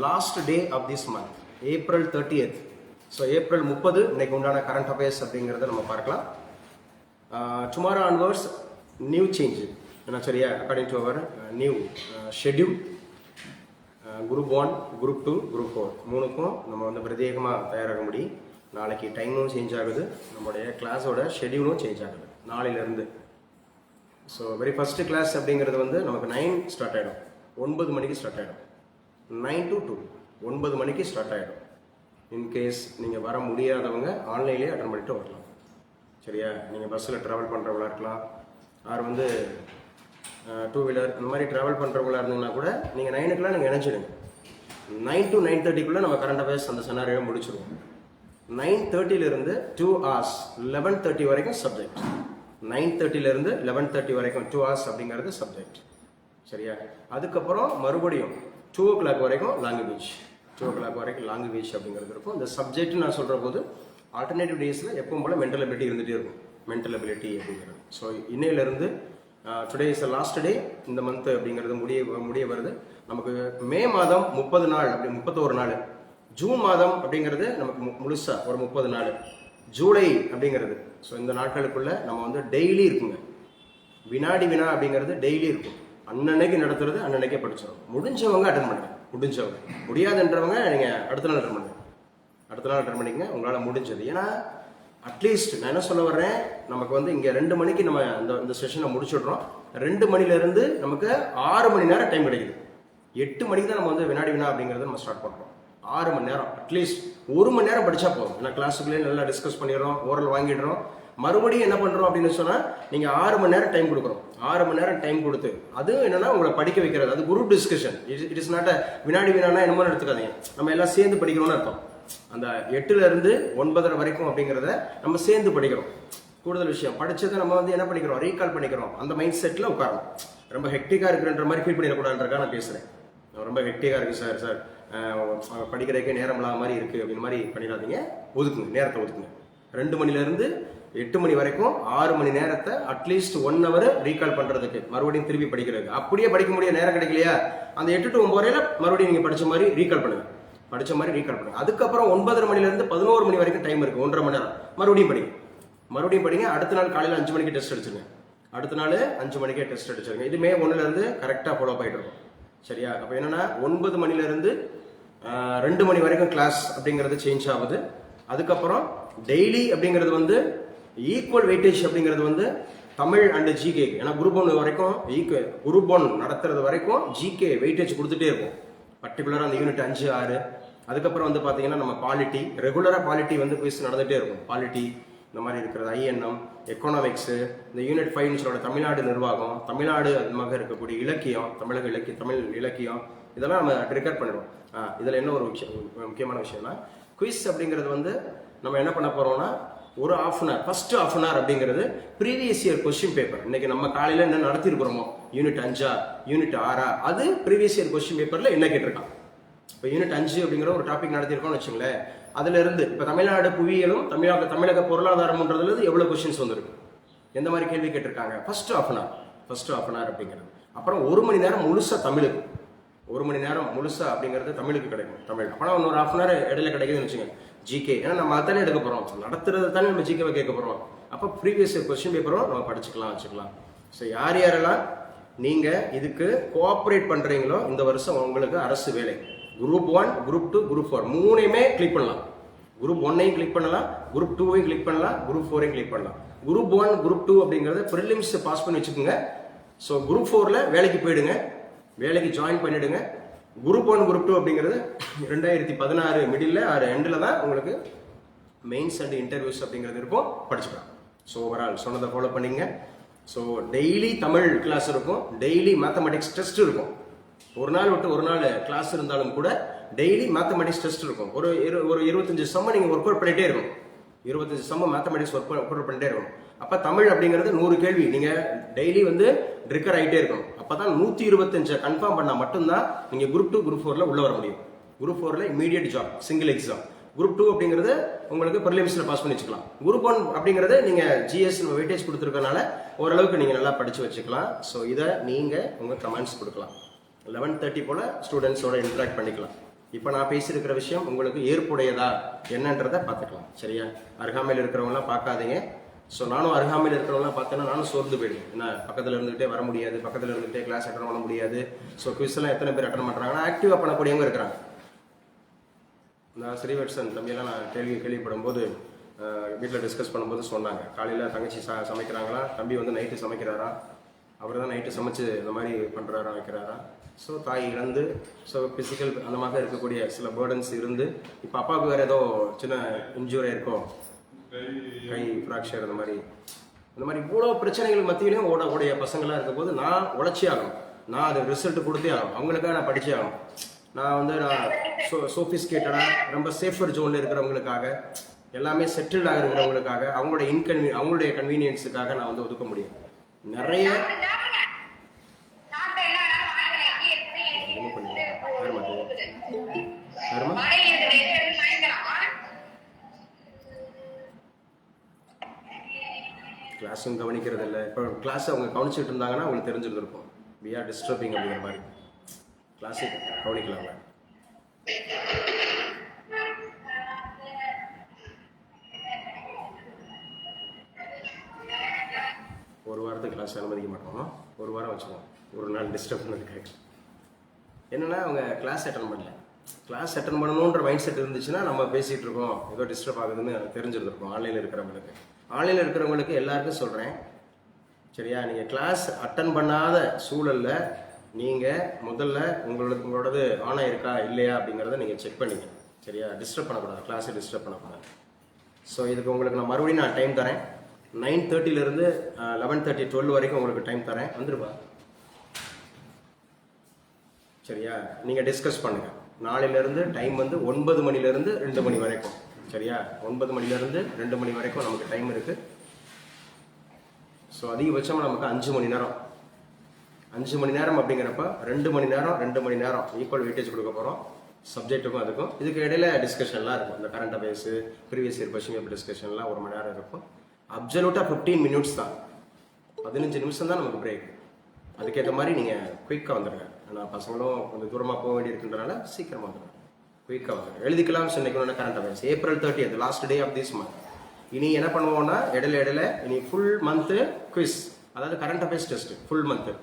last day of this month, April 30th. So April 30 இன்னைக்கு உண்டான current affairs அப்படிங்கிறத நம்ம பார்க்கலாம். டுமாரோ ஆன்வர்ட்ஸ் நியூ சேஞ்ச் என்ன சரியா, according to our new schedule. Group 1, group 2, group 4 மூணுக்கும் நம்ம வந்து பிரத்யேகமாக தயாராக முடியும். நாளைக்கு டைமும் சேஞ்ச் ஆகுது, நம்மளுடைய கிளாஸோட ஷெட்யூலும் சேஞ்ச் ஆகுது நாளையிலேருந்து. ஸோ வெரி ஃபஸ்ட்டு கிளாஸ் அப்படிங்கிறது வந்து நமக்கு 9 ஸ்டார்ட் ஆகிடும், 9 மணிக்கு ஸ்டார்ட் ஆகிடும். 9 to 2 9 மணிக்கு ஸ்டார்ட் ஆகிடும். இன்கேஸ் நீங்கள் வர முடியாதவங்க ஆன்லைன்லேயே அட்டன் பண்ணிட்டு வரலாம் சரியா. நீங்கள் பஸ்ஸில் ட்ராவல் பண்ணுறவங்களா இருக்கலாம், ஆர் வந்து 2 வீலர் அந்த மாதிரி ட்ராவல் பண்ணுறவங்களா இருந்தீங்கன்னா கூட நீங்கள் 9 நீங்கள் இணைச்சிடுங்க. 9 to 9:30 நம்ம கரண்ட் அஃபேர்ஸ் அந்த செனாரியோ முடிச்சிடுவோம். 9:30 2 hours 11:30 வரைக்கும் சப்ஜெக்ட். 9:30 11:30 வரைக்கும் 2 hours அப்படிங்கிறது சப்ஜெக்ட் சரியா. அதுக்கப்புறம் மறுபடியும் 2 o'clock வரைக்கும் லாங்குவேஜ். 2 o'clock வரைக்கும் லாங்குவேஜ் அப்படிங்கிறது இருக்கும். இந்த சப்ஜெக்ட் நான் சொல்கிற போது ஆல்டர்னேட்டிவ் டேஸில் எப்பவும் போல் மென்டல் அபிலிட்டி இருந்துகிட்டே இருக்கும். மென்டல் அபிலிட்டி அப்படிங்கிறது ஸோ இன்னையிலேருந்து டுடே இஸ் லாஸ்ட் டே. இந்த மந்த் அப்படிங்கிறது முடிய வருது. நமக்கு மே மாதம் 30 நாள் அப்படி 31 நாள். ஜூன் மாதம் அப்படிங்கிறது நமக்கு முழுசாக ஒரு 30 நாள். ஜூலை அப்படிங்கிறது ஸோ இந்த நாட்களுக்குள்ள நம்ம வந்து டெய்லி இருக்குங்க. வினாடி வினா அப்படிங்கிறது டெய்லி இருக்கும். அன்னன்னைக்கு நடத்துறது அன்னன்னைக்கே படிச்சிடும். முடிஞ்சவங்க அட்டன் பண்ணுங்க, முடிஞ்சவங்க. முடியாதுன்றவங்க நீங்கள் அடுத்த நாள் அட்டன் பண்ணுங்க, அடுத்த நாள் அட்டன் பண்ணிக்கங்க உங்களால் முடிஞ்சது. ஏன்னா அட்லீஸ்ட் நான் என்ன சொல்ல வர்றேன், நமக்கு வந்து இங்கே 2 மணிக்கு நம்ம இந்த செஷனை முடிச்சுடுறோம். 2 மணிலேருந்து நமக்கு 6 மணி நேரம் டைம் கிடைக்குது. 8 மணிக்கு தான் நம்ம வந்து வினாடி வினா அப்படிங்கிறத நம்ம ஸ்டார்ட் பண்ணுறோம். 6 மணி நேரம் அட்லீஸ்ட் 1 மணி நேரம் படித்தா போதும். ஏன்னா கிளாஸுக்குள்ளேயே நல்லா டிஸ்கஸ் பண்ணிடுறோம், ஓரல் வாங்கிடுறோம். மறுபடியும் என்ன பண்ணுறோம் அப்படின்னு சொன்னால் நீங்கள் 6 மணி நேரம் டைம் கொடுக்குறோம். 6 மணி நேரம் டைம் கொடுத்து அது என்னன்னா உங்களை படிக்க வைக்கிறது. அது group discussion. It is not வினாடி வினானா என்னமோ எடுத்துக்காதீங்க. நம்ம எல்லாம் சேர்ந்து படிக்கணும்னு அர்த்தம். அந்த 8லேருந்து 9:30 வரைக்கும் அப்படிங்கிறத நம்ம சேர்ந்து படிக்கிறோம். கூடுதல் விஷயம் படித்ததை நம்ம வந்து என்ன பண்ணிக்கிறோம், ரீகால் பண்ணிக்கிறோம். அந்த மைண்ட் செட்டில் உட்காரணும். ரொம்ப ஹெக்டிக்காக இருக்குன்ற மாதிரி ஃபீல் பண்ணிடக்கூடாதுன்றக்காக நான் பேசுகிறேன். ரொம்ப ஹெக்டிக்காக இருக்குது சார் படிக்கிறதுக்கே நேரம் இல்லாத மாதிரி இருக்குது அப்படின்ற மாதிரி பண்ணிடாதீங்க. ஒதுக்குங்க, நேரத்தை ஒதுக்குங்க. 2 மணிலேருந்து 8 மணி வரைக்கும் 6 மணி நேரத்தை அட்லீஸ்ட் 1 hour ரீகால் பண்ணுறதுக்கு, மறுபடியும் திருப்பி படிக்கிறதுக்கு. அப்படியே படிக்க முடிய நேரம் கிடைக்கலையா, அந்த 8 to 9 வரையில மறுபடியும் நீங்கள் படித்த மாதிரி ரீகால் பண்ணுங்க, படித்த மாதிரி ரீகால் பண்ணுங்க. அதுக்கப்புறம் 9:30 மணிலேருந்து 11 மணி வரைக்கும் டைம் இருக்குது, 1.5 மணி நேரம். மறுபடியும் படிங்க. அடுத்த நாள் காலையில் 5 மணிக்கு டெஸ்ட் அடிச்சுங்க. அடுத்த நாள் 5 மணிக்கே டெஸ்ட் அடிச்சிருங்க. இது மே 1லேருந்து கரெக்டாக ஃபாலோ பண்ணிட்டு இருக்கும் சரியா. அப்போ என்னன்னா 9 மணிலேருந்து 2 மணி வரைக்கும் கிளாஸ் அப்படிங்கிறது சேஞ்ச் ஆகுது. அதுக்கப்புறம் டெய்லி அப்படிங்கிறது வந்து ஈக்குவல் வெயிட்டேஜ் அப்படிங்கிறது வந்து தமிழ் அண்ட் ஜிகே. ஏன்னா குரூப் 1 வரைக்கும் குரூப் 1 நடத்துறது வரைக்கும் ஜிகே வெயிட்டேஜ் கொடுத்துட்டே இருக்கும். பர்டிகுலராக அந்த யூனிட் 5, 6. அதுக்கப்புறம் வந்து பார்த்தீங்கன்னா நம்ம பாலிட்டி, ரெகுலராக பாலிட்டி வந்து குவிஸ் நடந்துகிட்டே இருக்கும். பாலிட்டி இந்த மாதிரி இருக்கிறது, ஐஎன்எம், எக்கனாமிக்ஸு, இந்த யூனிட் 5 சொல்லோட தமிழ்நாடு நிர்வாகம், தமிழ்நாடு அதுமாக இருக்கக்கூடிய இலக்கியம், தமிழ் இலக்கியம், இதெல்லாம் நம்ம ட்ரிகர் பண்ணிடுவோம். இதில் என்ன ஒரு முக்கியமான விஷயம்னா குவிஸ் அப்படிங்கிறது வந்து நம்ம என்ன பண்ண போகிறோம்னா ஒரு ½ hour, ஃபர்ஸ்ட் ½ hour அப்படிங்கிறது ப்ரீவியஸ் இயர் கொஸ்டின் பேப்பர். இன்னைக்கு நம்ம காலையில் என்ன நடத்திருக்கிறோமோ, யூனிட் 5, யூனிட் 6, அது ப்ரீவியஸ் இயர் கொஸ்டின் பேப்பரில் என்ன கேட்டிருக்கான். இப்போ யூனிட் 5 அப்படிங்கிற ஒரு டாபிக் நடத்திருக்கோம்னு வச்சுங்களேன். அதுல இருந்து இப்போ தமிழ்நாடு புவியியலும் தமிழக பொருளாதாரம்ன்றதுல எவ்வளோ கொஸ்டின்ஸ் வந்துருக்கு, எந்த மாதிரி கேள்வி கேட்டிருக்காங்க, ஃபர்ஸ்ட் ½ hour அப்படிங்கிறது. அப்புறம் 1 மணி நேரம் முழுசா தமிழுக்கு, 1 மணி நேரம் முழுசா அப்படிங்கிறது தமிழுக்கு கிடைக்கும். தமிழ் அப்புறம் இன்னொரு ½ hour இடையில கிடைக்குதுன்னு வச்சுக்கோங்க ஜிகே. ஏன்னா நம்ம அதானே எடுக்க போகிறோம், நடத்துறது தானே நம்ம ஜிகேவை கேட்க போகிறோம். அப்போ ப்ரீவியஸ் கொஸ்டின் பேப்பரும் நம்ம வச்சுக்கலாம். ஸோ யாரெல்லாம் நீங்கள் இதுக்கு கோஆப்ரேட் பண்ணுறீங்களோ இந்த வருஷம் உங்களுக்கு அரசு வேலை. குரூப் 1, குரூப் 2, குரூப் 4 மூணையுமே கிளிக் பண்ணலாம். குரூப் 1ஐயும் கிளிக் பண்ணலாம், குரூப் 2ஐயும் கிளிக் பண்ணலாம், குரூப் 4ஐயும் கிளிக் பண்ணலாம். குரூப் 1, குரூப் 2 அப்படிங்கிறத ப்ரிலிம்ஸ் பாஸ் பண்ணி வச்சுக்கோங்க. ஸோ குரூப் 4ல் வேலைக்கு போயிடுங்க, வேலைக்கு ஜாயின் பண்ணிவிடுங்க. குரூப் 1, குரூப் 2 அப்படிங்கிறது 2016 மிடில் ஆர் எண்டில் தான் உங்களுக்கு மெயின்ஸ் அண்ட் இன்டர்வியூஸ் அப்படிங்கிறது இருக்கும், படிச்சுக்கலாம். ஸோ ஓவரால் சொன்னதை ஃபாலோ பண்ணிங்க. ஸோ டெய்லி தமிழ் கிளாஸ் இருக்கும், டெய்லி மேத்தமெட்டிக்ஸ் டெஸ்ட் இருக்கும். ஒரு நாள் விட்டு ஒரு நாள் கிளாஸ் இருந்தாலும் கூட டெய்லி மேத்தமெட்டிக்ஸ் டெஸ்ட் இருக்கும். ஒரு 25 சம்ம நீங்கள் ஒர்க் அவுட் பண்ணிகிட்டே இருக்கும். 25 சம்ம மேத்தமெட்டிக்ஸ் ஒர்க் அவுட் பண்ணிட்டே இருக்கும். அப்போ தமிழ் அப்படிங்கிறது 100 கேள்வி நீங்கள் டெய்லி வந்து ட்ரிக்கர் ஆகிட்டே இருக்கணும். அப்போ தான் 125 கன்ஃபார்ம் பண்ணால் மட்டும்தான் நீங்கள் குரூப் 2, குரூப் 4ல் உள்ள வர முடியும். குரூப் 4ல் immediate job, single exam. Group 2 அப்படிங்கிறது உங்களுக்கு ப்ரிலிம்ஸில் பாஸ் பண்ணி வச்சுக்கலாம். குரூப் 1 அப்படிங்கிறது நீங்கள் ஜிஎஸ் வெயிட்டேஜ் கொடுத்துருக்கனால ஓரளவுக்கு நீங்கள் நல்லா படித்து வச்சுக்கலாம். ஸோ இதை நீங்கள் உங்கள் கமெண்ட்ஸ் கொடுக்கலாம். 11:30 போல் ஸ்டூடெண்ட்ஸோட இன்ட்ராக்ட் பண்ணிக்கலாம். இப்போ நான் பேசியிருக்கிற விஷயம் உங்களுக்கு ஏற்புடையதா என்னன்றதை பார்த்துக்கலாம். சரியா? அருகாமையில் இருக்கிறவங்களாம் பார்க்காதீங்க. ஸோ நானும் அருகாமையில் இருக்கிறவங்களாம் பார்த்தேன்னா நானும் சோர்ந்து போயிடுவேன். என்ன பக்கத்தில் இருந்துகிட்டே வர முடியாது, பக்கத்தில் இருந்துகிட்டே கிளாஸ் அட்டன் பண்ண முடியாது. ஸோ குவிஸ் எல்லாம் எத்தனை பேர் அட்டன் பண்ணுறாங்கன்னா ஆக்டிவாக பண்ணக்கூடியவங்க இருக்கிறாங்க. நான் ஸ்ரீவத்சன் தம்பியெல்லாம் நான் கேள்விப்படும் போது வீட்டில் டிஸ்கஸ் பண்ணும்போது சொன்னாங்க, காலையில் தங்கச்சி சமைக்கிறாங்களா, தம்பி வந்து நைட்டு சமைக்கிறாரா, அவர் தான் நைட்டு சமைச்சு இந்த மாதிரி பண்ணுறாரா வைக்கிறாரா. ஸோ தாய் இழந்து ஸோ ஃபிசிக்கல் அந்த மாதிரி இருக்கக்கூடிய சில பேர்டன்ஸ் இருந்து இப்போ அப்பாவுக்கு வேறு ஏதோ சின்ன இன்ஜூரி இருக்கும், கை ஃப்ராக்சர் அந்த மாதிரி இவ்வளோ பிரச்சனைகள் மத்தியிலையும் ஓடக்கூடிய பசங்களாக இருக்கும் போது நான் உழைச்சி ஆகணும், நான் அது ரிசல்ட் கொடுத்தே ஆகணும், அவங்களுக்காக நான் படித்தே ஆகணும். நான் சோஃபிஸ்கேட்டடாக ரொம்ப சேஃபர் ஜோனில் இருக்கிறவங்களுக்காக, எல்லாமே செட்டில்டாக இருக்கிறவங்களுக்காக, அவங்களுடைய கன்வீனியன்ஸுக்காக நான் வந்து ஒதுக்க முடியும். நிறைய கிளாஸும் கவனிக்கிறது இல்லை. இப்போ கிளாஸ் அவங்க கவனிச்சுட்டு இருந்தாங்கன்னா அவங்களுக்கு தெரிஞ்சிருந்திருக்கும் வி ஆர் டிஸ்டர்பிங் அப்படிங்கிற மாதிரி. கிளாஸை கவனிக்கலாங்க. ஒரு வாரத்துக்கு கிளாஸ் அனுமதிக்க மாட்டோம், ஒரு வாரம் வச்சுக்கோம், ஒரு நாள் டிஸ்டர்ப் பண்ணதுக்காக. என்னென்னா அவங்க கிளாஸ் அட்டன் பண்ணல, கிளாஸ் அட்டன் பண்ணணுன்ற மைண்ட் செட் இருந்துச்சுன்னா நம்ம பேசிகிட்டு இருக்கோம் ஏதோ டிஸ்டர்ப் ஆகுதுன்னு தெரிஞ்சிருந்துருக்கும். ஆன்லைனில் இருக்கிறவங்களுக்கு எல்லாருக்கும் சொல்கிறேன், சரியா? நீங்கள் கிளாஸ் அட்டன் பண்ணாத சூழலில் நீங்கள் முதல்ல உங்களோடது ஆன் ஆயிருக்கா இல்லையா அப்படிங்கிறத நீங்கள் செக் பண்ணிங்க. சரியா? டிஸ்டர்ப் பண்ணக்கூடாது, கிளாஸை டிஸ்டர்ப் பண்ணக்கூடாது. ஸோ இதுக்கு உங்களுக்கு நான் மறுபடியும் நான் டைம் தரேன். 9:30 11:30 12 வரைக்கும் உங்களுக்கு டைம் தரேன், வந்துருப்பா. சரியா? நீங்கள் டிஸ்கஸ் பண்ணுங்கள். நாளையிலேருந்து டைம் வந்து 9 மணிலேருந்து 2 மணி வரைக்கும். சரியா? 9 மணிலேருந்து 2 மணி வரைக்கும் நமக்கு டைம் இருக்குது. ஸோ அதிகபட்சமாக நமக்கு 5 மணி நேரம். 5 மணி நேரம் அப்படிங்கிறப்ப 2 மணி நேரம் ஈக்குவல் வெயிட்டேஜ் கொடுக்க போகிறோம் சப்ஜெக்ட்டுக்கும் அதுக்கும். இதுக்கு இடையில டிஸ்கஷன்லாம் இருக்கும், இந்த current affairs, previous year question paper டிஸ்கஷன்லாம் 1 மணி நேரம் இருக்கும். அப்சல்யூட்டாக 15 மினிட்ஸ் தான், 15 நிமிஷம் தான் நமக்கு பிரேக். அதுக்கேற்ற மாதிரி நீங்கள் குயிக்காக வந்துடுங்க. நான் பசங்களும் கொஞ்சம் தூரமாக போக வேண்டி இருக்குன்றனால சீக்கிரமாக வந்துடுங்க, குயிக்காக வந்துடுங்க. எழுதிக்கலாம். சொன்னிக்கணும்னா current affairs April 30th last day of this month. இனி என்ன பண்ணுவோம்னா இடையில இனி ஃபுல் மந்த்து குவிஸ், அதாவது current affairs test full month.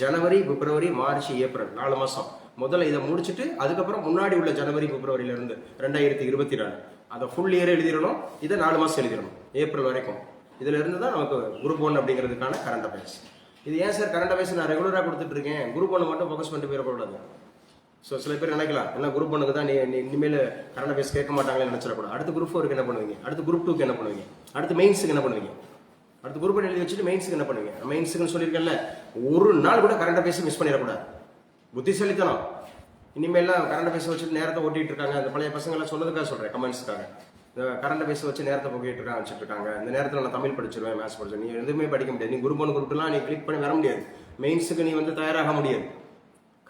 ஜனவரி, பிப்ரவரி, மார்ச், ஏப்ரல் 4 மாதம். முதல்ல இதை முடிச்சுட்டு அதுக்கப்புறம் முன்னாடி உள்ள ஜனவரி பிப்ரவரியிலேருந்து 2024 அதை ஃபுல் இயர் எழுதிடணும். இதை 4 மாதம் எழுதிடணும், ஏப்ரல் வரைக்கும். இதில் இருந்து தான் நமக்கு குரூப் 1 அப்படிங்கிறதுக்கான கரண்ட் அஃபேர்ஸ். இது ஏன் சார் கரண்ட் அஃபேர்ஸ் நான் ரெகுலராக கொடுத்துட்டு இருக்கேன், குரூப் 1 மட்டும் ஃபோக்கஸ் பண்ணிட்டு போயிடக்கூடாது. ஸோ சில பேர் நினைக்கலாம், என்ன குரூப் 1க்கு தான் நீ இனிமேல் கரண்ட் அஃபேர்ஸ் கேட்க மாட்டாங்களே நினச்சிடக்கூடாது. அடுத்து குரூப் 4க்கு என்ன பண்ணுவீங்க, அடுத்து குரூப் 2க்கு என்ன பண்ணுவீங்க, அடுத்து மெயின்ஸுக்கு என்ன பண்ணுவீங்க, அடுத்து குரூப் 1 எழுதி வச்சுட்டு மெயின்ஸுக்கு என்ன பண்ணுவீங்க. மெயின்ஸுக்குன்னு சொல்லியிருக்கேன்ல, ஒரு நாள் கூட கரண்ட் அஃபேர்ஸ் மிஸ் பண்ணிடக்கூடாது. புத்திசாலித்தனம். இனிமேலாம் கரண்ட் அஃபேர்ஸ் வச்சுட்டு நேரத்தை ஓட்டிகிட்டு இருக்காங்க. அந்த பழைய பசங்களாம் சொன்னதுக்காக சொல்கிறேன், கமெண்ட்ஸுக்காக. இந்த கரண்ட் அஃபேர்ஸ் வச்சு நேரத்தை போக்கிட்டு இருக்காங்க, வச்சுட்டு இருக்காங்க. இந்த நேரத்தில் நான் தமிழ் படிச்சிருவேன், மேத்ஸ் படிச்சிருவேன். நீ எதுவுமே படிக்க முடியாது. நீ குரூப் 1 குரூப் 2லாம் நீ கிளிக் பண்ணி வர முடியாது. மெயின்ஸுக்கு நீ வந்து தயாராக முடியாது.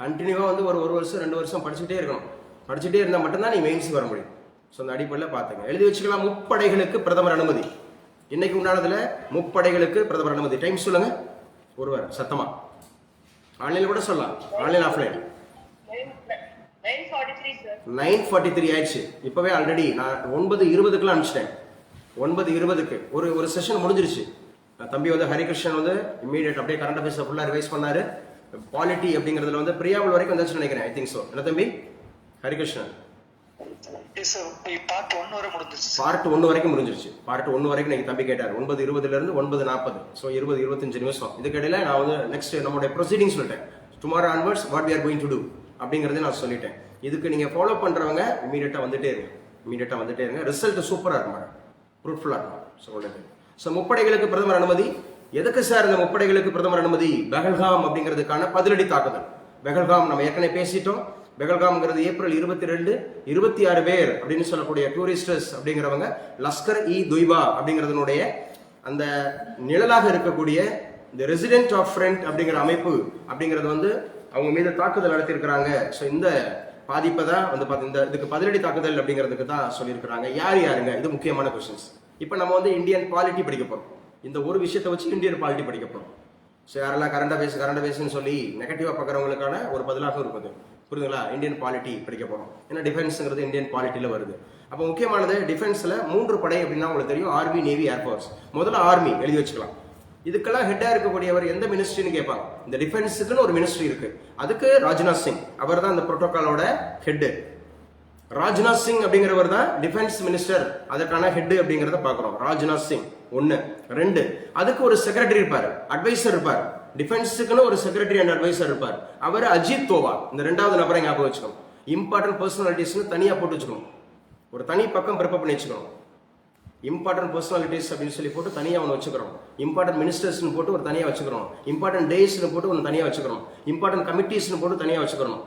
கண்டினியூவாக வந்து ஒரு வருஷம் 2 வருஷம் படிச்சுட்டே இருக்கணும். படிச்சுட்டே இருந்தால் மட்டும்தான் நீ மெயின்ஸுக்கு வர முடியும். ஸோ அந்த அடிப்படையில் பார்த்துங்க. எழுதி வச்சுக்கலாம். முப்படைகளுக்கு பிரதமர் அனுமதி. இன்னைக்கு உண்டானதுல முப்படைகளுக்கு பிரதமர் அனுமதி. டைம் சொல்லுங்க ஒருவர் சத்தமா. ஆன்லைன்ல கூட சொல்லலாம், ஆன்லைன் ஆஃப்லைன். 9:43 ஆயிடுச்சு. இப்பவே ஆல்ரெடி நான் 9:20 அனுப்பிச்சிட்டேன். 9:20 ஒரு செஷன் முடிஞ்சிருச்சு. தம்பி வந்து ஹரிகிருஷ்ணன் வந்து இமீடியட் அப்படியே கரண்ட் அஃபேர்ஸ் ஃபுல்லாக ரிவைஸ் பண்ணாரு. பாலிட்டி அப்படிங்கிறதுல வந்து பிரியாவல் வரைக்கும் வந்துச்சு நினைக்கிறேன். I think so. என்ன தம்பி ஹரிகிருஷ்ணன்? பார்ட் 1 வரைக்கும் முடிஞ்சிருச்சு. பார்ட் 1 வரைக்கும் நீங்க தம்பி கேட்டார். 9:20 9:40. ஸோ 20-25 நிமிஷம். இதுக்கு இடையில நான் வந்து நெக்ஸ்ட் நம்மளுடைய ப்ரொசீடிங் சொல்லிட்டேன். Tomorrow onwards what we are going to do அப்படிங்கறதை நான் சொல்லிட்டேன். இதுக்கு நீங்க ஃபாலோ பண்றவங்க இமீடியட்டா வந்துட்டே இருங்க. ரிசல்ட் சூப்பரா இருக்கும், ஃப்ரூட்ஃபுல்லா இருக்கும் சொல்லிட்டு. ஸோ முப்படைகளுக்கு பிரதமர் அனுமதி. எதுக்கு சார் இந்த முப்படைகளுக்கு பிரதமர் அனுமதி? பெஹல்காம் அப்படிங்கிறதுக்கான பதிலடி தாக்குதல். பெஹல்காம் நம்ம ஏற்கனவே பேசிட்டோம். பெஹல்காம்ங்கிறது April 22 26 பேர் அப்படின்னு சொல்லக்கூடிய டூரிஸ்டர்ஸ் அப்படிங்கிறவங்க லஷ்கர்-இ-தொய்பா அப்படிங்கிறதுனுடைய அந்த நிழலாக இருக்கக்கூடிய இந்த ரெசிடென்ட் ஆஃப் ஃப்ரண்ட் அப்படிங்கிற அமைப்பு அப்படிங்கிறது வந்து அவங்க மீது தாக்குதல் நடத்தியிருக்கிறாங்க. ஸோ இந்த பாதிப்பை தான் வந்து பார்த்து இதுக்கு பதிலடி தாக்குதல் அப்படிங்கிறதுக்கு தான் சொல்லியிருக்கிறாங்க. யாருங்க? இது முக்கியமான கொஸ்டின்ஸ். இப்போ நம்ம வந்து இந்தியன் பாலிட்டி படிக்க போகிறோம். இந்த ஒரு விஷயத்தை வச்சு இந்தியன் பாலிட்டி படிக்க போகிறோம். ஸோ யாரெல்லாம் கரண்ட் அஃபேர்ஸ்னு சொல்லி நெகட்டிவாக பார்க்குறவங்களுக்கான ஒரு பதிலாக இருக்குது. புரியுதுங்களா? இந்தியன் பாலிட்டி படிக்க போறோம். ஏன்னா டிஃபென்ஸ்ங்கிறது இந்தியன் பாலிட்டியில வருது. அப்போ முக்கியமானது டிஃபென்ஸ்ல 3 படை அப்படின்னா உங்களுக்கு தெரியும், ஆர்மி, நேவி, ஏர்ஃபோர்ஸ். முதல்ல ஆர்மி எழுதி வச்சுக்கலாம். இதுக்கெல்லாம் ஹெட்டா இருக்கக்கூடியவர் எந்த மினிஸ்ட்ரின்னு கேட்பாங்க. இந்த டிஃபென்ஸுக்குன்னு ஒரு மினிஸ்ட்ரி இருக்கு, அதுக்கு ராஜ்நாத் சிங் அவர் தான் இந்த புரோட்டோகாலோட ஹெட். ராஜ்நாத் சிங் அப்படிங்கிறவர் தான் டிஃபென்ஸ் மினிஸ்டர், அதற்கான ஹெட் அப்படிங்கிறத பாக்குறோம். ராஜ்நாத் சிங் 1. 2, அதுக்கு ஒரு செக்ரட்டரி இருப்பார், அட்வைசர் இருப்பார். டிஃபென்ஸுக்குன்னு ஒரு செக்ரட்டரி அண்ட் அட்வைசர் இருப்பார், அவர் அஜித் தோவால். இந்த 2வது நபரை ஞாபகம் வச்சுக்கணும். இம்பார்ட்டன்ட் பர்சனாலிட்டிஸ்னு தனியா போட்டு வச்சுக்கணும், ஒரு தனி பக்கம் ப்ரிப்பேர் பண்ணி வச்சுக்கணும். இம்பார்ட்டன்ட் பர்சனாலிட்டிஸ் அப்படின்னு சொல்லி போட்டு தனியாக ஒன்று வச்சுக்கிறோம். இம்பார்ட்டன்ட் மினிஸ்டர்ஸ்னு போட்டு ஒரு தனியாக வச்சுக்கிறோம். இம்பார்ட்டன்ட் டேஸ்னு போட்டு ஒன்று தனியாக வச்சுக்கிறோம். இம்பார்ட்டன்ட் கமிட்டிஸ்னு போட்டு தனியாக வச்சுக்கிறோம்.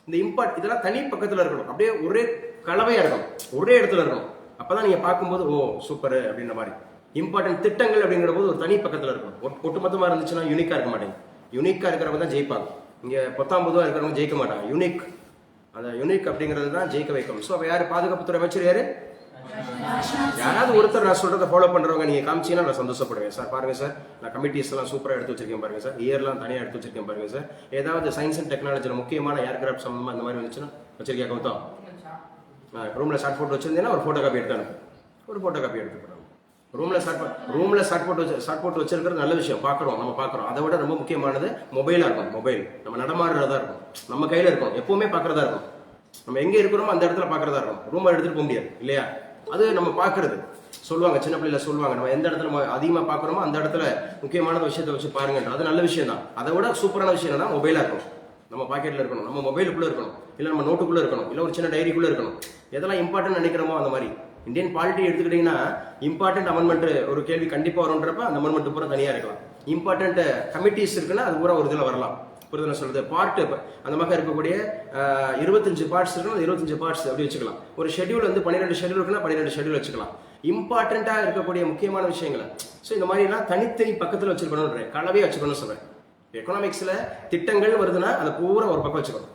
இந்த இதெல்லாம் தனி பக்கத்தில் இருக்கணும், அப்படியே ஒரே கலவையாக இருக்கணும், ஒரே இடத்துல இருக்கணும். அப்பதான் நீங்க பார்க்கும்போது ஓ சூப்பர் அப்படின்ற மாதிரி. இம்பார்ட்டன்ட் திட்டங்கள் அப்படிங்கிற போது ஒரு தனி பக்கத்தில் இருக்கணும். ஒட்டுமொத்தமாக இருந்துச்சுன்னா யூனிக்கா இருக்க மாட்டேங்க. யூனிக்கா இருக்கிறவங்க தான் ஜெயிப்பாங்க. இங்க 10 இருக்கிறவங்க ஜெயிக்க மாட்டாங்க. யூனிக், அந்த யூனிக் அப்படிங்கிறது தான் ஜெயிக்க வைக்கும். ஸோ அப்போ யார் பாதுகாப்புத்துறை அமைச்சர்? யாரு? யாராவது ஒருத்தர் நான் சொல்றதை ஃபாலோ பண்றவங்க நீங்க காமிச்சீங்கன்னா நான் சந்தோஷப்படுவேன். சார் பாருங்க சார், நான் கமிட்டிஸ் எல்லாம் சூப்பரா எடுத்து வச்சிருக்கேன் பாருங்க சார், இயர்லாம் தனியா எடுத்து வச்சிருக்கேன் பாருங்க சார். ஏதாவது சயின்ஸ் அண்ட் டெக்னாலஜியில் முக்கியமான ஏர்கிராஃப்ட் சம்பந்தமா அந்த மாதிரி வந்துச்சுன்னா வச்சிருக்கேன் கௌதம். ரூம்ல ஷார்ட் போட்டோ வச்சிருந்தேன்னா ஒரு போட்டோ காப்பி எடுத்தானு, ஒரு போட்டோ காப்பி எடுத்துக்கிறோம். ரூம்ல ஷார்ட் போட்டு வச்சிருக்கிறது நல்ல விஷயம், பாக்குறோம், நம்ம பாக்குறோம். அதை விட ரொம்ப முக்கியமானது மொபைலா இருக்கும். மொபைல் நம்ம நடமாடுறதா இருக்கும், நம்ம கையில இருக்கும், எப்பவுமே பாக்குறதா இருக்கும். நம்ம எங்க இருக்கிறோமோ அந்த இடத்துல பாக்குறதா இருக்கும். ரூம் எடுத்துட்டு போக முடியாது இல்லையா? அது நம்ம பாக்குறது. சொல்லுவாங்க, சின்ன பிள்ளைல சொல்லுவாங்க, நம்ம எந்த இடத்துல அதிகமா பாக்குறோமோ அந்த இடத்துல முக்கியமான விஷயத்தை வச்சு பாருங்க. அது நல்ல விஷயம் தான். அதை விட சூப்பரான விஷயம் என்னன்னா மொபைலா இருக்கும், நம்ம பாக்கெட்ல இருக்கணும், நம்ம மொபைலுக்குள்ள இருக்கணும், இல்ல நம்ம நோட்டுக்குள்ள இருக்கணும், இல்ல ஒரு சின்ன டைரிக்குள்ள இருக்கணும். எதெல்லாம் இம்பார்ட்டன்ட் நினைக்கிறோமோ அந்த மாதிரி. இந்தியன் பாலிட்டி எடுத்துக்கிட்டீங்கன்னா இம்பார்ட்டன்ட் அமெண்ட்மெண்ட் ஒரு கேள்வி கண்டிப்பா வரும்ன்றப்ப அந்த அமெண்ட்மெண்ட் பூரா தனியா இருக்கலாம். இம்பார்ட்டன்ட் கமிட்டிஸ் இருக்குன்னா அது பூரா ஒரு இதுல வரலாம். புரிதல் சொல்றது பார்ட் அந்த மாதிரி இருக்கக்கூடிய 25 பார்ட்ஸ் இருக்கணும், 25 பார்ட்ஸ் அப்படி வச்சுக்கலாம். ஒரு ஷெட்யூல் வந்து 12 ஷெட்யூல் இருக்குன்னா 12 ஷெட்யூல் வச்சுக்கலாம். இம்பார்ட்டண்டா இருக்கக்கூடிய முக்கியமான விஷயங்களை ஸோ இந்த மாதிரி எல்லாம் தனித்தனி பக்கத்தில் வச்சிருக்கணும், கலவையை வச்சுக்கணும்னு சொல்றேன். எக்கனாமிக்ஸ்ல திட்டங்கள் வருதுன்னா அதை பூரா ஒரு பக்கம் வச்சுக்கணும்.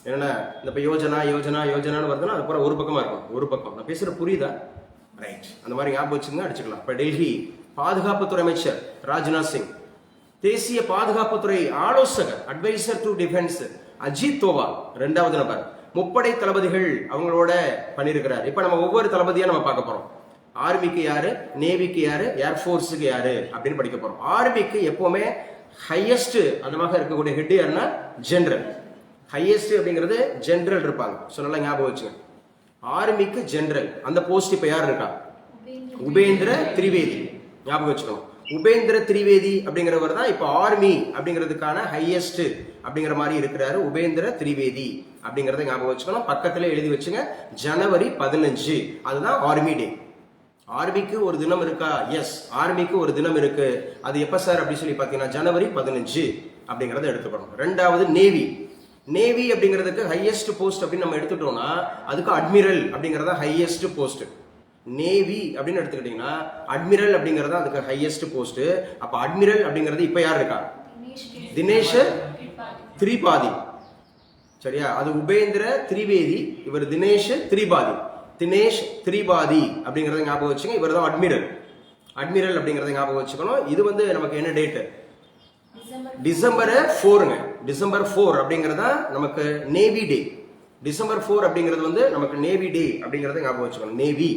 என்னன்னா இந்த இப்போ யோஜனான்னு வருதுன்னா அது பூரா ஒரு பக்கமா இருக்கும், ஒரு பக்கம். நான் பேசுற புரியுதா? ரைட். அந்த மாதிரி ஞாபகம் வச்சுங்க, அடிச்சுக்கலாம். இப்போ டெல்லி பாதுகாப்புத்துறை அமைச்சர் ராஜ்நாத் சிங், தேசிய பாதுகாப்புத்துறை ஆலோசகர் advisor to defence Ajit Doval 2வது நபர். முப்படை தளபதிகள் அவங்களோட பண்ணியிருக்கிறார். இப்ப நம்ம ஒவ்வொரு தளபதியா நம்ம பார்க்க போறோம். ஆர்மிக்கு யாரு, நேவிக்கு யாரு, ஏர்ஃபோர்ஸுக்கு யாரு அப்படின்னு படிக்க போறோம். ஆர்மிக்கு எப்பவுமே ஹையஸ்ட் அந்த மாதிரி இருக்கக்கூடிய ஹெட் யாருன்னா ஜெனரல். ஹையஸ்ட் அப்படிங்கிறது ஜெனரல் இருப்பாங்க. ஸோ நல்லா ஞாபகம் வச்சுங்க. ஆர்மிக்கு ஜெனரல் அந்த போஸ்ட் இப்ப யார் இருக்கா? உபேந்திர திரிவேதி. ஞாபகம் வச்சுக்கணும். உபேந்திர திரிவேதி அப்படிங்கிறவர் தான் இப்ப ஆர்மி அப்படிங்கிறதுக்கான ஹையஸ்ட் அப்படிங்கிற மாதிரி இருக்கிறாரு. உபேந்திர திரிவேதி அப்படிங்கறத ஞாபகம் வச்சுக்கணும். பக்கத்துல எழுதி வச்சுங்க, ஜனவரி 15 அதுதான் ஆர்மி டே. ஆர்மிக்கு ஒரு தினம் இருக்கா? எஸ், ஆர்மிக்கு ஒரு தினம் இருக்கு. அது எப்ப சார் அப்படி சொல்லி பாத்தீங்கன்னா ஜனவரி 15 அப்படிங்கறத எடுத்துக்கணும். 2வது நேவி. நேவி அப்படிங்கிறதுக்கு ஹையஸ்ட் போஸ்ட் அப்படின்னு நம்ம எடுத்துட்டோம்னா அதுக்கு அட்மிரல் அப்படிங்கறத ஹையஸ்ட் போஸ்ட். நேவி அப்படின்னு எடுத்துக்கிட்டீங்கன்னா அட்மிரல் அப்படிங்கறது அதுக்கு ஹையஸ்ட் போஸ்ட். அப்ப அட்மிரல் அப்படிங்கிறது இப்ப யார் இருக்கா? தினேஷ் திரிபாதி. சரியா? அது உபேந்திர திரிவேதி, இவர் தினேஷ் திரிபாதி. தினேஷ் திரிபாதி அப்படிங்கறத ஞாபகம் வச்சுங்க. இவர் தான் அட்மிரல். அட்மிரல் அப்படிங்கறத ஞாபகம் வச்சுக்கணும். இது வந்து நமக்கு என்ன டேட்? டிசம்பர் 4ங்க. டிசம்பர் 4 அப்படிங்கறத நமக்கு நேவி டே. டிசம்பர் 4 அப்படிங்கிறது வந்து நமக்கு நேவி டே அப்படிங்கறத ஞாபகம் வச்சுக்கணும். நேவி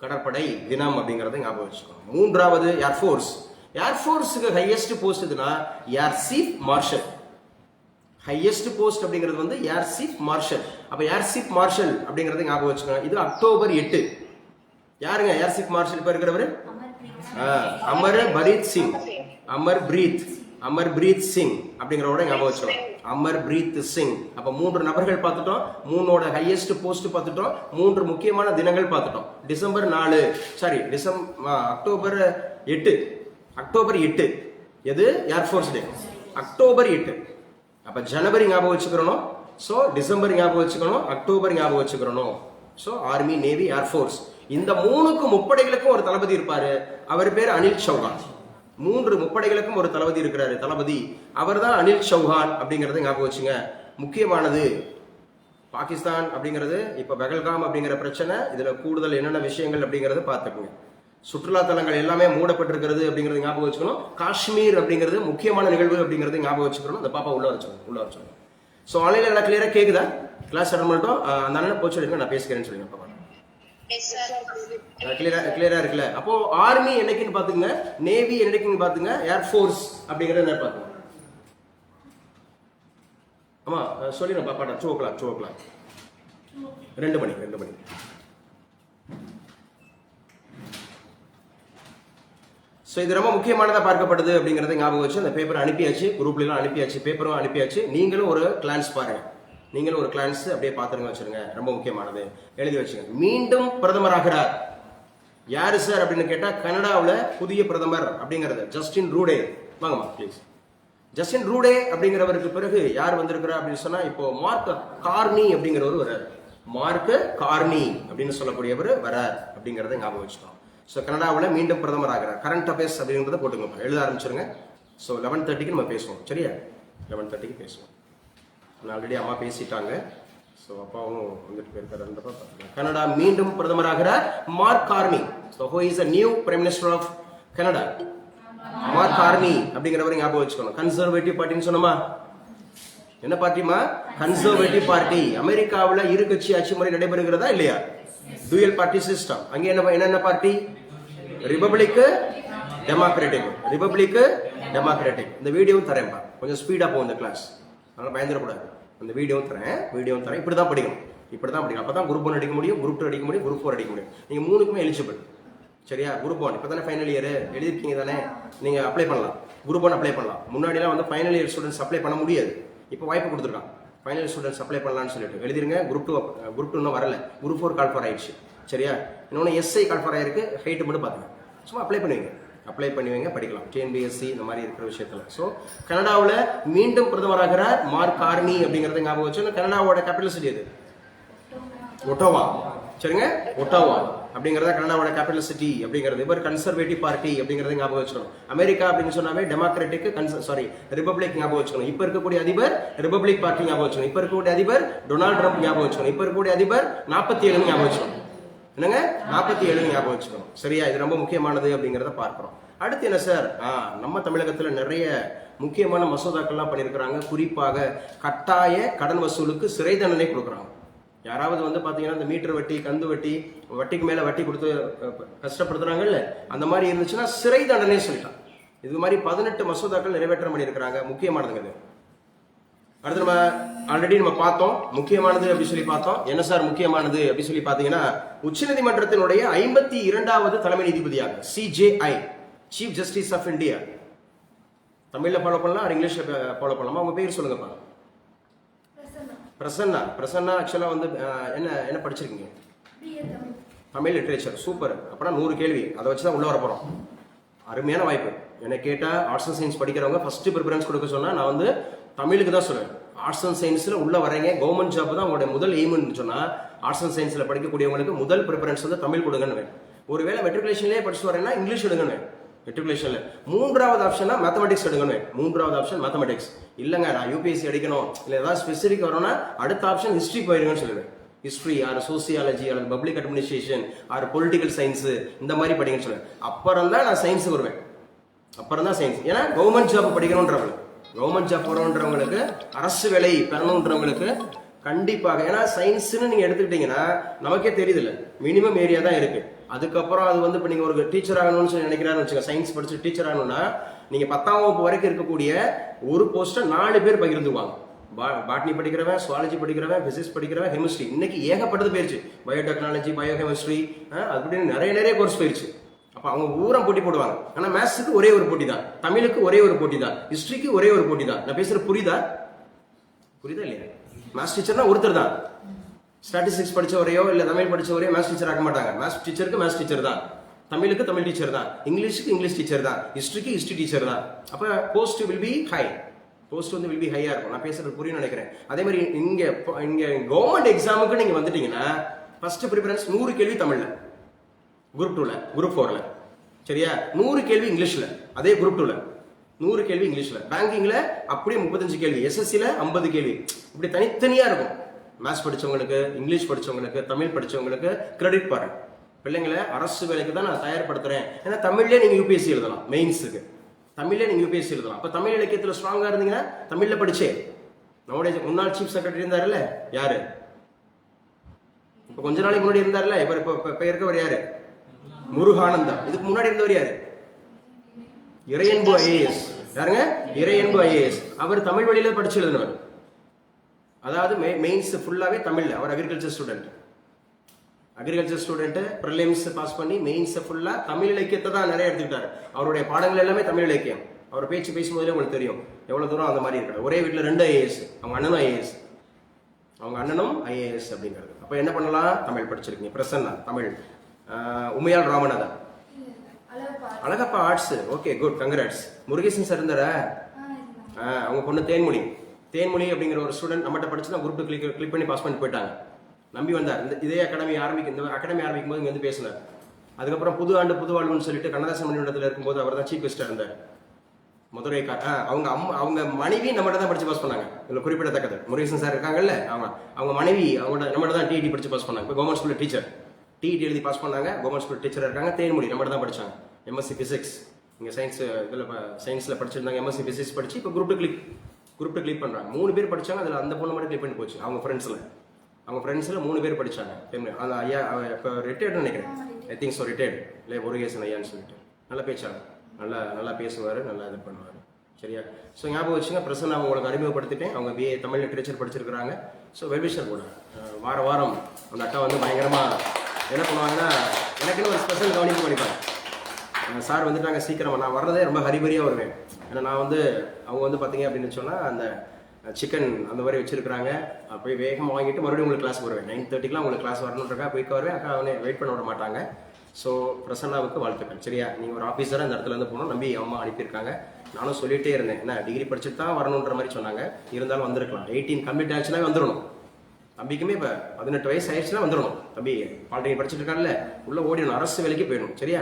கடற்படை தினம் அப்படிங்கறத ஞாபகம் வச்சுக்கணும். 3வது ஏர்ஃபோர்ஸ். ஏர்ஃபோர்ஸுக்கு ஹையஸ்ட் போஸ்ட் எதுனா air chief marshal. Highest post அப்படிங்கிறது வந்து ஏர் சீஃப் மார்ஷல். அப்ப ஏர் சீஃப் மார்ஷல் அப்படிங்கறத ஞாபகம் வச்சுக்கணும். இது அக்டோபர் 8. யாருங்க ஏர் சீஃப் மார்ஷல் இப்ப இருக்கிறவரு? அமர்பிரீத் சிங் அப்படிங்கிறவோட ஞாபகம் வச்சுக்கணும். அமர்பிரீத் சிங். அப்ப 3 நபர்கள் பார்த்துட்டோம், 3ஓட ஹையஸ்ட் போஸ்ட் பார்த்துட்டோம், 3 முக்கியமான தினங்கள் பார்த்துட்டோம். அக்டோபர் 8 எது? ஏர்ஃபோர்ஸ் டே. அக்டோபர் 8. அப்ப ஜனவரி ஞாபகம் வச்சுக்கிறோம். சோ டிசம்பர் ஞாபகம் வச்சுக்கணும், அக்டோபர் ஞாபகம் வச்சுக்கிறோம். சோ ஆர்மி, நேவி, ஏர்ஃபோர்ஸ் இந்த 3க்கு முப்படைகளுக்கும் ஒரு தளபதி இருப்பாரு. அவர் பேர் அனில் சௌஹான். 3 முப்படைகளுக்கும் ஒரு தளபதி இருக்கிறாரு. தளபதி அவர் தான் அனில் சௌஹான் அப்படிங்கறத ஞாபகம் வச்சுங்க. முக்கியமானது பாகிஸ்தான் அப்படிங்கிறது இப்ப பகல்காம் அப்படிங்கிற பிரச்சனை. இதுல கூடுதல் என்னென்ன விஷயங்கள் அப்படிங்கறத பார்த்துக்கோங்க. சுற்றுலா தலங்கள் எல்லாமே மூடப்பட்டிருக்கிறது அப்படிங்கறது ஞாபகம் வச்சுக்கணும். காஷ்மீர் அப்படிங்கிறது முக்கியமான நிகழ்வு அப்படிங்கறது ஞாபகம் வச்சுக்கணும். அந்த பாப்பா உள்ள வச்சுக்கணும். ஸோ ஆன்லைனில் எல்லாம் கிளியராக கேட்குதா? கிளாஸ் அட்டன் பண்ணிட்டோம், அந்த அண்ணனை போச்சு எடுங்க, நான் பேசிக்கிறேன்னு சொல்லுங்க. கிளியரா இருக்குல்ல? அப்போ ஆர்மி என்னைக்குன்னு பாத்துங்க, நேவி என்னைக்குன்னு பாத்துங்க, ஏர்ஃபோர்ஸ் அப்படிங்கறத என்ன பாத்துங்க. ஆமா சொல்லிடுறேன் பாப்பாட்டா. 2 o'clock 2 மணி. ஸோ இது ரொம்ப முக்கியமானதாக பார்க்கப்படுது அப்படிங்கிறத ஞாபகம் வச்சு அந்த பேப்பரை அனுப்பியாச்சு, குரூப்லாம் அனுப்பியாச்சு, பேப்பரும் அனுப்பியாச்சு. நீங்களும் ஒரு கிளான்ஸ் பாருங்க, நீங்களும் ஒரு கிளான்ஸ் அப்படியே பார்த்துருங்க, வச்சிருங்க. ரொம்ப முக்கியமானது எழுதி வச்சுங்க. மீண்டும் பிரதமராகிறார். யாரு சார் அப்படின்னு கேட்டா, கனடாவில் புதிய பிரதமர் அப்படிங்கிறது ஜஸ்டின் ரூடே. வாங்கம்மா ப்ளீஸ். ஜஸ்டின் ரூடே அப்படிங்கிறவருக்கு பிறகு யார் வந்திருக்கிறா அப்படின்னு சொன்னா, இப்போ மார்க் கார்னி அப்படிங்கிறவர் வர்றார். மார்க் கார்னி அப்படின்னு சொல்லக்கூடியவர் வரார் அப்படிங்கிறத ஞாபகம் வச்சுக்கோம். ஸோ கனடாவில் மீண்டும் பிரதமர் ஆகிறார். கரண்ட் அஃபேர்ஸ் அப்படிங்கிறத போட்டுங்க, எழுத ஆரம்பிச்சிருங்க. ஸோ 11:30க்கு நம்ம பேசுவோம், சரியா? 11:30க்கு பேசுவோம். ஆல்ரெடி அம்மா பேசிட்டாங்க. ஸோ அப்பாவும் வந்துட்டு போயிருக்காரு. கனடா மீண்டும் பிரதமராகிறார் Mark Carney. So who is a new prime minister of Canada? Mark Carney அப்படிங்கிறவரை ஞாபகம் வச்சுக்கணும். கன்சர்வேட்டிவ் பார்ட்டின்னு சொன்னோமா? என்ன பார்ட்டிமா? Conservative party. அமெரிக்காவில் இரு கட்சி ஆட்சி முறை நடைபெறுகிறதா இல்லையா? Dual party system. அங்க என்ன பார்ட்டி? Republic democratic. இந்த வீடியோவும் தரேன்ப்பா, கொஞ்சம் ஸ்பீடா போகும் இந்த கிளாஸ், அதனால பயந்துடக்கூடாது. அந்த வீடியோவும் தரேன். இப்படிதான் படிக்கணும், அப்பதான் குரூப் 1 அடிக்க முடியும், குரூப் 2 அடிக்க முடியும், குரூப் 4 அடிக்க முடியும். நீங்க 3க்குமே எலிஜிபிள், சரியா? குரூப் 1 இப்பதானே ஃபைனல் இயர் எழுதிருக்கீங்க தானே, நீங்க அப்ளை பண்ணலாம். குரூப் 1 அப்ளை பண்ணலாம். முன்னாடிலாம் வந்து ஃபைனல் இயர் ஸ்டூடெண்ட்ஸ் அப்ளை பண்ண முடியாது, இப்போ வாய்ப்பு கொடுத்துருக்காங்க. ஃபைனல் ஸ்டூடெண்ட்ஸ் அப்ளை பண்ணலாம்னு சொல்லிட்டு எழுதிருங்க. குரூப் 2 இன்னும் வரல, குரூப் 4 கால் ஃபார் ஆயிடுச்சு, சரியா? இன்னொன்று எஸ்ஐ கால் ஃபார் ஆயிருக்கு, ஹைட்டு மட்டும் பார்த்துங்க. சும்மா அப்ளை பண்ணுவீங்க, படிக்கலாம். டிஎன்பிஎஸ்சி இந்த மாதிரி இருக்கிற விஷயத்துல. ஸோ கனடாவில் மீண்டும் பிரதமராகிறார் மார்க் கார்னி அப்படிங்கிறத ஞாபகம் வச்சு. கனடாவோட கேபிட்டல் சிட்டி எது? ஒட்டோவா, சரிங்க? ஒட்டோவா அப்படிங்கிறத கனடாவோட கேபிட்டல் சிட்டி அப்படிங்கிறது. இவர் கன்சர்வேட்டிவ் பார்ட்டி அப்படிங்கிறத ஞாபகம் வச்சுக்கணும். அமெரிக்கா அப்படின்னு சொன்னாவே டெமோக்ராட்டிக் ரிபப்ளிக் ஞாபகம் வச்சுக்கணும். இப்ப இருக்கக்கூடிய அதிபர் ரிபப்ளிக் பார்ட்டி ஞாபகம் வச்சுக்கணும். இப்ப இருக்கக்கூடிய அதிபர் டொனால்ட் ட்ரம்ப் ஞாபகம் வச்சுக்கணும். இப்ப இருக்கக்கூடிய அதிபர் 47 ஞாபகம் வச்சுக்கணும். என்னங்க? 47 ஞாபகம் வச்சுக்கணும், சரியா? இது ரொம்ப முக்கியமானது அப்படிங்கிறத பார்க்கிறோம். அடுத்து என்ன சார்? நம்ம தமிழகத்துல நிறைய முக்கியமான மசோதாக்கள்லாம் பண்ணியிருக்கிறாங்க. குறிப்பாக கட்டாய கடன் வசூலுக்கு சிறை தண்டனை கொடுக்குறாங்க. யாராவது வந்து பாத்தீங்கன்னா இந்த மீட்டர் வட்டி, கந்து வட்டி, வட்டிக்கு மேல வட்டி கொடுத்து கஷ்டப்படுத்துறாங்கல்ல, அந்த மாதிரி இருந்துச்சுன்னா சிறை தண்டனை சொல்லிட்டாங்க. இது மாதிரி 18 மசோதாக்கள் நிறைவேற்றம் பண்ணியிருக்கிறாங்க. முக்கியமானதுங்க இது. அடுத்து நம்ம ஆல்ரெடி நம்ம பார்த்தோம், முக்கியமானது அப்படி சொல்லி பார்த்தோம். என்ன சார் முக்கியமானது அப்படி சொல்லி பாத்தீங்கன்னா, உச்சநீதிமன்றத்தினுடைய 52வது தலைமை நீதிபதியாக CJI, chief justice of India. தமிழ்ல ஃபாலோ பண்ணலாம், இங்கிலீஷ்ல ஃபாலோ பண்ணலாமா? உங்க பேர் சொல்லுங்கப்பா. பிரசன்னா ஆக்சுவலா வந்து என்ன படிச்சிருக்கீங்க? தமிழ் லிட்ரேச்சர். சூப்பர். அப்பனா 100 கேள்வி அதை வச்சுதான் உள்ள வர போறோம். அருமையான வாய்ப்பு. என்ன கேட்டா ஆர்ட்ஸ் அண்ட் சயின்ஸ் படிக்கிறவங்க ஃபர்ஸ்ட் ப்ரிஃபரன்ஸ் கொடுக்க சொன்னா நான் வந்து தமிழுக்கு தான் சொல்லுவேன். ஆர்ட்ஸ் அண்ட் சயின்ஸ்ல உள்ள வரீங்க, கவர்மெண்ட் ஜாப் தான் உங்களுடைய முதல் எய்ம்னு சொன்னா ஆர்ட்ஸ் அண்ட் சயின்ஸ்ல படிக்கக்கூடியவங்களுக்கு முதல் ப்ரிஃபரன்ஸ் வந்து தமிழ் கொடுங்கன்னு. ஒருவேளை மெட்ரிகுலேஷன்லேயே படிச்சு வரேன்னா இங்கிலீஷ் எடுங்கன்னு. மெட்ரிகுலேஷன்ல 3வது ஆப்ஷனா மேத்தமெட்டிக்ஸ் எடுக்கணும். 3வது ஆப்ஷன் மேத்தமெட்டிக்ஸ். இல்லங்க நான் யூபிஎஸ்சி அடிக்கணும் இல்ல ஏதாவது ஸ்பெசிபிக் வரணும்னா அடுத்த ஆப்ஷன் ஹிஸ்டரி போயிருங்கன்னு சொல்லுவேன். ஹிஸ்டரி ஆர் சோசியாலஜி அல்லது public administration or political science இந்த மாதிரி படிங்கன்னு சொல்லுவேன். அப்புறம் தான் நான் சயின்ஸ் வருவேன். அப்புறம் தான் சயின்ஸ். ஏன்னா கவர்மெண்ட் ஜாப் படிக்கணும்ன்றவங்களுக்கு, கவர்மெண்ட் ஜாப் வரணுன்றவங்களுக்கு, அரசு வேலை பெறணுன்றவங்களுக்கு கண்டிப்பாக. ஏன்னா சயின்ஸ்ன்னு நீங்க எடுத்துக்கிட்டீங்கன்னா நமக்கே தெரியுது இல்ல, மினிமம் ஏரியா தான் இருக்கு. அதுக்கப்புறம் அது வந்து இப்போ நீங்கள் ஒரு டீச்சர் ஆகணும்னு சொல்லி நினைக்கிறான்னு வச்சுக்கோங்க, சயின்ஸ் படிச்சு டீச்சர் ஆகணும்னா நீங்கள் 10ஆம் வகுப்பு வரைக்கும் இருக்கக்கூடிய ஒரு போஸ்ட்டை 4 பேர் பகிர்ந்துக்குவாங்க. பாட்னி படிக்கிறவன், சுவாலஜி படிக்கிறவன், பிசிக்ஸ் படிக்கிறவன், கெமிஸ்ட்ரி. இன்னைக்கு ஏகப்பட்டது போயிருச்சு. பயோடெக்னாலஜி, பயோ-கெமிஸ்ட்ரி அப்படின்னு நிறைய கோர்ஸ் போயிருச்சு. அப்போ அவங்க ஊரம் போட்டி போடுவாங்க. ஆனால் மேத்ஸுக்கு ஒரே ஒரு போட்டி தான், தமிழுக்கு ஒரே ஒரு போட்டி தான், ஹிஸ்ட்ரிக்கு ஒரே ஒரு போட்டி தான். நான் பேசுறது புரியுதா இல்லையா? மேத்ஸ் டீச்சர்னா ஒருத்தர் தான். ஸ்டாட்டிஸ்டிக்ஸ் படிச்சவரையோ இல்ல தமிழ் படிச்சவரையோ மேத்ஸ் டீச்சர் ஆக்க மாட்டாங்க. மேத்ஸ் டீச்சருக்கு மேத்ஸ் டீச்சர் தான், தமிழுக்கு தமிழ் டீச்சர் தான், இங்கிலீஷுக்கு இங்கிலீஷ் டீச்சர் தான், ஹிஸ்டரிக்கு ஹிஸ்டரி டீச்சர் தான். அப்ப post will be high, post வந்து வில் பி ஹையா இருக்கும். நான் பேசுறது புரியும் நினைக்கிறேன். அதே மாதிரி இங்க கவர்மெண்ட் எக்ஸாமுக்கு நீங்க வந்துட்டீங்கன்னா ஃபர்ஸ்ட் ப்ரிஃபரன்ஸ் 100 கேள்வி தமிழ்ல, குரூப் 2ல, குரூப் 4ல, சரியா? 100 கேள்வி இங்கிலீஷ்ல, அதே குரூப் 2ல 100 கேள்வி இங்கிலீஷ்ல. பேங்கிங்ல அப்படியே 35 கேள்வி, எஸ்எஸ்சில 50 கேள்வி. இப்படி தனித்தனியா இருக்கும். மேத்ஸ் படிச்சவங்களுக்கு, இங்கிலீஷ் படிச்சவங்களுக்கு, தமிழ் படிச்சவங்களுக்கு கிரெடிட் பாருங்க. பிள்ளைங்களை அரசு வேலைக்கு தான் நான் தயார்படுத்துறேன். ஏன்னா தமிழ்லேயே நீங்க யூபிஎஸ்சி எழுதலாம், மெயின்ஸுக்கு தமிழ்லேயே நீங்க யூபிஎஸ்சி எழுதலாம். அப்ப தமிழ் இலக்கியத்துல ஸ்ட்ராங்கா இருந்தீங்கன்னா தமிழ்ல படிச்சே நம்முடைய முன்னாள் சீஃப் செக்ரட்டரி இருந்தாருல்ல, யாரு இப்ப கொஞ்ச நாளைக்கு முன்னாடி இருந்தாருல்ல, இப்ப இருக்கவர் யாரு? முருகானந்தா. இதுக்கு முன்னாடி இருந்தவர் யாரு? இறையன்பு ஐஏஎஸ். யாருங்க? இறையன்பு ஐஏஎஸ். அவர் தமிழ் வழியில படிச்சு எழுதினவர். அதாவது மெயின்ஸ் ஃபுல்லாவே தமிழ்ல. அவர் அக்ரிகல்ச்சர் ஸ்டூடெண்ட். ப்ரிலிம்ஸ் பாஸ் பண்ணி மெயின்ஸ் ஃபுல்லா தமிழ் இலக்கியத்தை தான் நிறைய எடுத்துக்கிட்டாரு. அவருடைய பாடங்கள் எல்லாமே தமிழ் இலக்கியம். அவர் பேச்சு பேசும்போதே உங்களுக்கு தெரியும் எவ்வளவு தூரம் அந்த மாதிரி இருக்காரு. ஒரே வீட்டில் 2 ஐஏஎஸ். அவங்க அண்ணனும் ஐஏஎஸ் அப்படிங்கிறது. அப்ப என்ன பண்ணலாம்? தமிழ் படிச்சிருக்கீங்க. Prasanna Tamil. Umayal Ramanathan Alagappa arts. Okay, good, congrats. Murugesan sir இருந்தாரா? அவங்க பொண்ணு தேன்மொழி அப்படிங்கிற ஒரு ஸ்டூடெண்ட் நம்மகிட்ட படிச்சு தான் குரூப் கிளிக் பண்ணி பாஸ் பண்ணி போயிட்டாங்க. நம்பி வந்தார். இதே அகாடமி ஆரம்பிக்கும் போது இங்க வந்து பேசினார். அதுக்கப்புறம் புது ஆண்டு புது வாழ்வுன்னு சொல்லிட்டு கண்ணதாசன் மணிமண்டலத்தில் இருக்கும்போது அவர் தான் சீஃப் கெஸ்டா இருந்தார். மதுரைக்கார். அவங்க மனைவி நம்மகிட்ட தான் படிச்சு பாஸ் பண்ணாங்க. இதுல குறிப்பிடத்தக்கது முருகேசன் சார் இருக்காங்கல்ல, அவங்க மனைவி நம்மகிட்ட தான் டிஇடி படிச்சு பாஸ் பண்ணாங்க. இப்போ கவர்மெண்ட் ஸ்கூல்ல டீச்சர். டிஇடி எழுதி பாஸ் பண்ணாங்க. கவர்மெண்ட் ஸ்கூல் டீச்சர் இருக்காங்க. தேன்மொழி நம்மகிட்ட தான் படிச்சாங்க. MSc physics. இங்க சயின்ஸ்ல படிச்சிருந்தாங்க. எம்எஸ்சி பிசிக்ஸ் படிச்சு இப்போ குரூப் டூ கிளிக் பண்றாங்க. 3 பேர் படிச்சாங்க. அதுல அந்த பொண்ணு மட்டும் கிளிக் பண்ணி போச்சு. அவங்க ஃப்ரெண்ட்ஸ்ல 3 பேர் படிச்சாங்க. அந்த ஐயா இப்போ ரிட்டையர்டு நினைக்கிறேன். I think so retired. இல்லை முருகேசன் ஐயான்னு சொல்லிட்டு நல்லா பேச்சாங்க. நல்லா பேசுவார், நல்லா இது பண்ணுவார். சரியா? ஸோ ஞாபகம் வச்சுங்க. பிரசன்னா உங்களுக்கு அறிமுகப்படுத்திட்டேன். அவங்க பிஏ தமிழ் லிட்ரேச்சர் படிச்சிருக்கிறாங்க. ஸோ வெல்விஷர் கூட வாரம் அந்த அக்கா வந்து பயங்கரமா என்ன பண்ணுவாங்கன்னா, எனக்குன்னு ஒரு ஸ்பெஷல் கவனிப்பு பண்ணிப்பாங்க. சார் வந்துட்டாங்க சீக்கிரமா. நான் வர்றதே ரொம்ப ஹரிபரியாக வருவேன். ஏன்னா நான் வந்து அவங்க வந்து பார்த்தீங்க அப்படின்னு சொன்னால் அந்த சிக்கன் அந்த மாதிரி வச்சிருக்காங்க. போய் வேகமாக வாங்கிட்டு மறுபடியும் உங்களுக்கு கிளாஸ் வருவேன். 9:30க்குலாம் உங்களுக்கு கிளாஸ் வரணுன்றக்கா போய்க்கு வருவேன். அக்கா அவனே வெயிட் பண்ண விட மாட்டாங்க. ஸோ பிரசன்னாவுக்கு வாழ்த்துக்கள். சரியா? நீங்கள் ஒரு ஆஃபீஸராக இந்த இடத்துல இருந்து போகணும் நம்பி அம்மா அனுப்பியிருக்காங்க. நானும் சொல்லிட்டே இருந்தேன். என்ன டிகிரி படிச்சுட்டு தான் வரணுன்ற மாதிரி சொன்னாங்க. இருந்தாலும் வந்திருக்கலாம். 18 கம்ப்ளீட் ஆச்சுன்னா வந்துடணும். தம்பிக்குமே இப்போ 18 வயசு ஆயிடுச்சுன்னா வந்துடணும். தம்பி பாலிடெக்னிக் படிச்சுட்டு இருக்காங்கல்ல, உள்ள ஓடிடணும். அரசு வேலைக்கு போயிடணும். சரியா?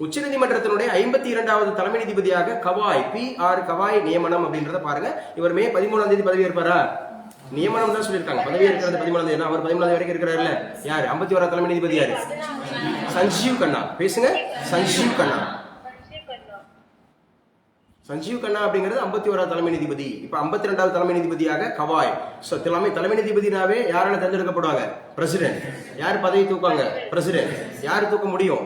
உச்சநீதிமன்றத்தினுடைய 52வது தலைமை நீதிபதியாக கவாய் நியமனம் அப்படின்றத பாருங்க. இவர் மே 13ஆம் தேதி பதவி ஏற்பாரா? நியமனம் தான் சொல்லியிருக்காங்க. பதவி ஏற்கிறது 13ஆம் தேதி. அவர் 13ஆம் தேதி வரைக்கும் இருக்கிறாருல்ல. யாரு 51வது தலைமை நீதிபதி? யாரு? சஞ்சீவ் கண்ணா. பேசுங்க. சஞ்சீவ் கண்ணா அப்படிங்கிறது 51வது தலைமை நீதிபதி. இப்ப 52வது தலைமை நீதிபதியாக கவாய். சோ தலைமை நீதிபதினாவே யாரால தேர்ந்தெடுக்கப்படுவாங்க? பிரசிடென்ட். யார் பதவி தூக்குவாங்க? பிரசிடென்ட். யார் தூக்க முடியும்?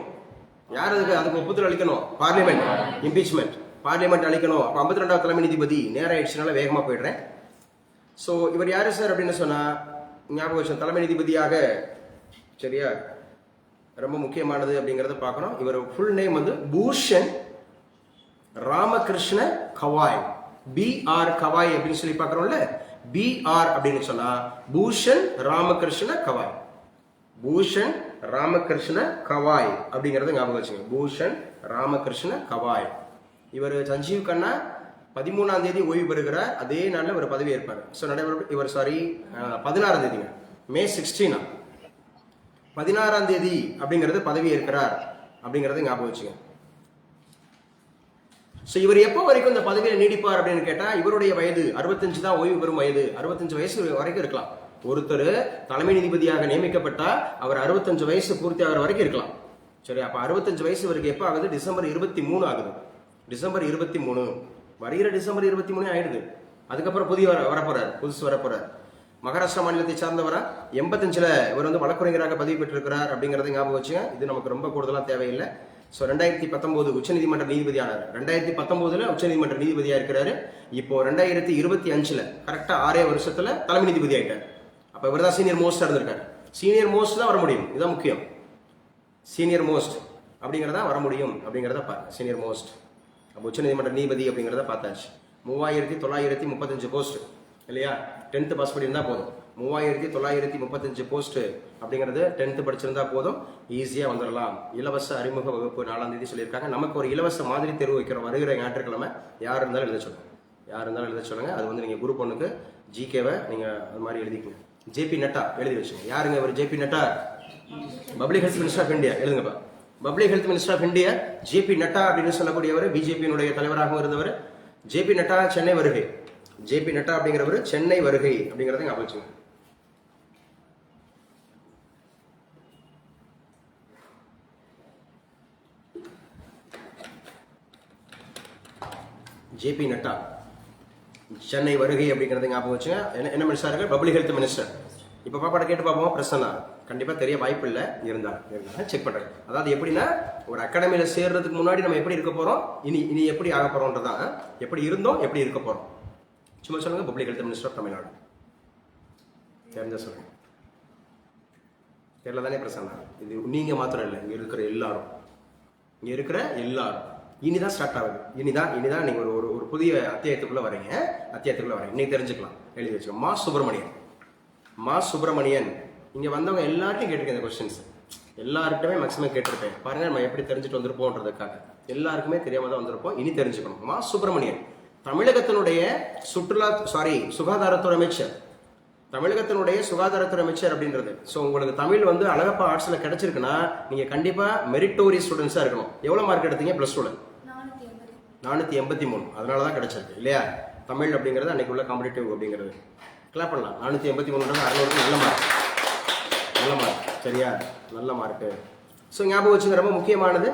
யார் அதுக்கு ஒப்புதல் அளிக்கணும்? பார்லிமெண்ட். இம்பீச்மெண்ட். பார்லிமெண்ட் அளிக்கணும். அப்ப 52வது தலைமை நீதிபதி. நேரம் ஆயிடுச்சுனால வேகமா போயிடுறேன். சோ இவர் யாரு சார் அப்படின்னு சொன்னா ஞாபகம் வச்சு தலைமை நீதிபதியாக. சரியா? ரொம்ப முக்கியமானது அப்படிங்கறத பார்க்கணும். இவர் ஃபுல் நேம் வந்து பூஷன் ராமகிருஷ்ண கவாய். BR கவாய் அப்படின்னு சொல்லி பார்க்கறோம்ல. BR அப்படின்னு சொன்னா பூஷன் ராமகிருஷ்ண கவாய். பூஷன் ராமகிருஷ்ண கவாய் அப்படிங்கறத ஞாபகம் வச்சுங்க. பூஷன் ராமகிருஷ்ண கவாய். இவர் சஞ்சீவ் கண்ணா 13ஆம் தேதி ஓய்வு பெறுகிறார். அதே நாளில் இவர் பதவி ஏற்பார். ஸோ இவர் 16ஆம் தேதிங்க. மே 16 16ஆம் தேதி அப்படிங்கிறது பதவி ஏற்கிறார் அப்படிங்கறத ஞாபகம் வச்சுங்க. ஸோ இவர் எப்போ வரைக்கும் இந்த பதவியில் நீடிப்பார் அப்படின்னு கேட்டா இவருடைய வயது 65 தான் ஓய்வு பெறும் வயது. 65 வயசு வரைக்கும் இருக்கலாம். ஒருத்தர் தலைமை நீதிபதியாக நியமிக்கப்பட்டா அவர் 65 வயசு பூர்த்தி ஆகிற வரைக்கும் இருக்கலாம். சரி? அப்ப 65 வயசு வரைக்கும் எப்போ ஆகுது? டிசம்பர் 23 ஆகுது. டிசம்பர் 23 வருகிற டிசம்பர் 23 ஆயிடுது. அதுக்கப்புறம் புதுசு வரப்போறார். மகாராஷ்டிரா மாநிலத்தை சார்ந்தவரா. 85ல இவர் வந்து வழக்குரைஞராக பதவி பெற்றிருக்கிறார் அப்படிங்கறத ஞாபகம் வச்சுங்க. இது நமக்கு ரொம்ப கூடுதலா தேவையில்லை. ஸோ 2019 உச்சநீதிமன்ற நீதிபதி ஆனார். 2019ல் உச்சநீதிமன்ற நீதிபதியா இருக்கிறாரு. இப்போ 2025ல் கரெக்டா 6 வருஷத்துல தலைமை நீதிபதி ஆயிட்டார். அப்ப இவர் தான் சீனியர் மோஸ்டா இருந்திருக்காரு. சீனியர் மோஸ்ட் தான் வர முடியும். இதுதான் முக்கியம். சீனியர் மோஸ்ட் அப்படிங்கறத வர முடியும் அப்படிங்கறத பாருங்க. Senior most. அப்போ உச்சநீதிமன்ற நீதிபதி அப்படிங்கறத பார்த்தாச்சு. 3935 போஸ்ட் இல்லையா? 10th பாஸ் பண்ணியிருந்தா போதும். 3935 போஸ்ட் அப்படிங்கிறது 10th படிச்சிருந்தா போதும். ஈஸியா வந்துடலாம். இலவச அறிமுக வகுப்பு 4ஆம் தேதி சொல்லியிருக்காங்க. நமக்கு ஒரு இலவச மாதிரி தேர்வு வைக்கிறோம் வருகிற ஞாயிற்றுக்கிழமை. யார் இருந்தாலும் எழுத சொல்லுங்க. அது வந்து நீங்க குரூப் 1க்கு ஜிகேவை நீங்க அது மாதிரி எழுதிக்கங்க. JP நட்டா எழுதி வச்சுங்க. யாருங்க அவர்? JP Nadda public health minister of India. எழுதுங்கப்பா. Public health minister of India JP Nadda அப்படின்னு சொல்லக்கூடியவர். பிஜேபியினுடைய தலைவராகவும் இருந்தவர். JP நட்டா சென்னை வருகை. JP நட்டா அப்படிங்கிறவர் சென்னை வருகை அப்படிங்கறத ஞாபகம் வச்சுங்க. JP நட்டா சென்னை வருகை அப்படிங்கிறது ஞாபகம் வச்சுங்க. என்ன மினிஸ்டர் இருக்கு? Public health minister. இப்போ பாப்பாட்ட கேட்டு பார்ப்போம். பிரசன்னா கண்டிப்பாக தெரிய வாய்ப்பு இல்லை, இருந்தாங்க செக் பண்ணுறேன். அதாவது எப்படின்னா, ஒரு அகாடமியில் சேர்றதுக்கு முன்னாடி நம்ம எப்படி இருக்க போகிறோம், இனி எப்படி ஆக போகிறோன்றதான், எப்படி இருந்தோம் எப்படி இருக்க போகிறோம். சும்மா சொல்லுங்க. Public health minister of Tamil Nadu தெரிஞ்ச சொல்லுங்க. தெரியல தானே பிரசன்னா? இது நீங்கள் மாத்திரம் இல்லை, இங்கே இருக்கிற எல்லாரும் இனிதான் ஸ்டார்ட் ஆகுது. இனிதான் நீங்கள் ஒரு புதிய அத்தியாயத்துக்குள்ளே வரீங்க. இன்னைக்கு தெரிஞ்சுக்கலாம். எழுதி வச்சுக்கோங்க. மா சுப்பிரமணியன் இங்கே வந்தவங்க எல்லார்ட்டையும் கேட்டிருக்கேன் இந்த கொஸ்டின்ஸ். எல்லாருக்கிட்டமே மேக்ஸிமம் கேட்டிருப்பேன். பாருங்க, நம்ம எப்படி தெரிஞ்சுட்டு வந்திருப்போன்றதுக்காக. எல்லாருக்குமே தெரியாம தான் வந்திருப்போம். இனி தெரிஞ்சுக்கணும். மா சுப்பிரமணியன் தமிழகத்தினுடைய சுகாதாரத்துறை அமைச்சர். அப்படின்றது. ஸோ உங்களுக்கு தமிழ் வந்து அழகப்பா ஆர்ட்ஸில் கிடைச்சிருக்குன்னா நீங்கள் கண்டிப்பாக மெரிட்டோரியஸ் ஸ்டூடெண்ட்ஸாக இருக்கணும். எவ்வளோ மார்க் எடுத்தீங்க +2ல? 483. அதனால தான் கிடைச்சிருக்கு இல்லையா? தமிழ் அப்படிங்கிறது அன்னைக்கு உள்ள காம்படிட்டிவ் அப்படிங்கிறது. கிளாப் பண்ணலாம். 483 600 நல்ல மார்க். சரியா? நல்ல மார்க்கு. ஸோ ஞாபகம் வச்சுங்க, ரொம்ப முக்கியமானது.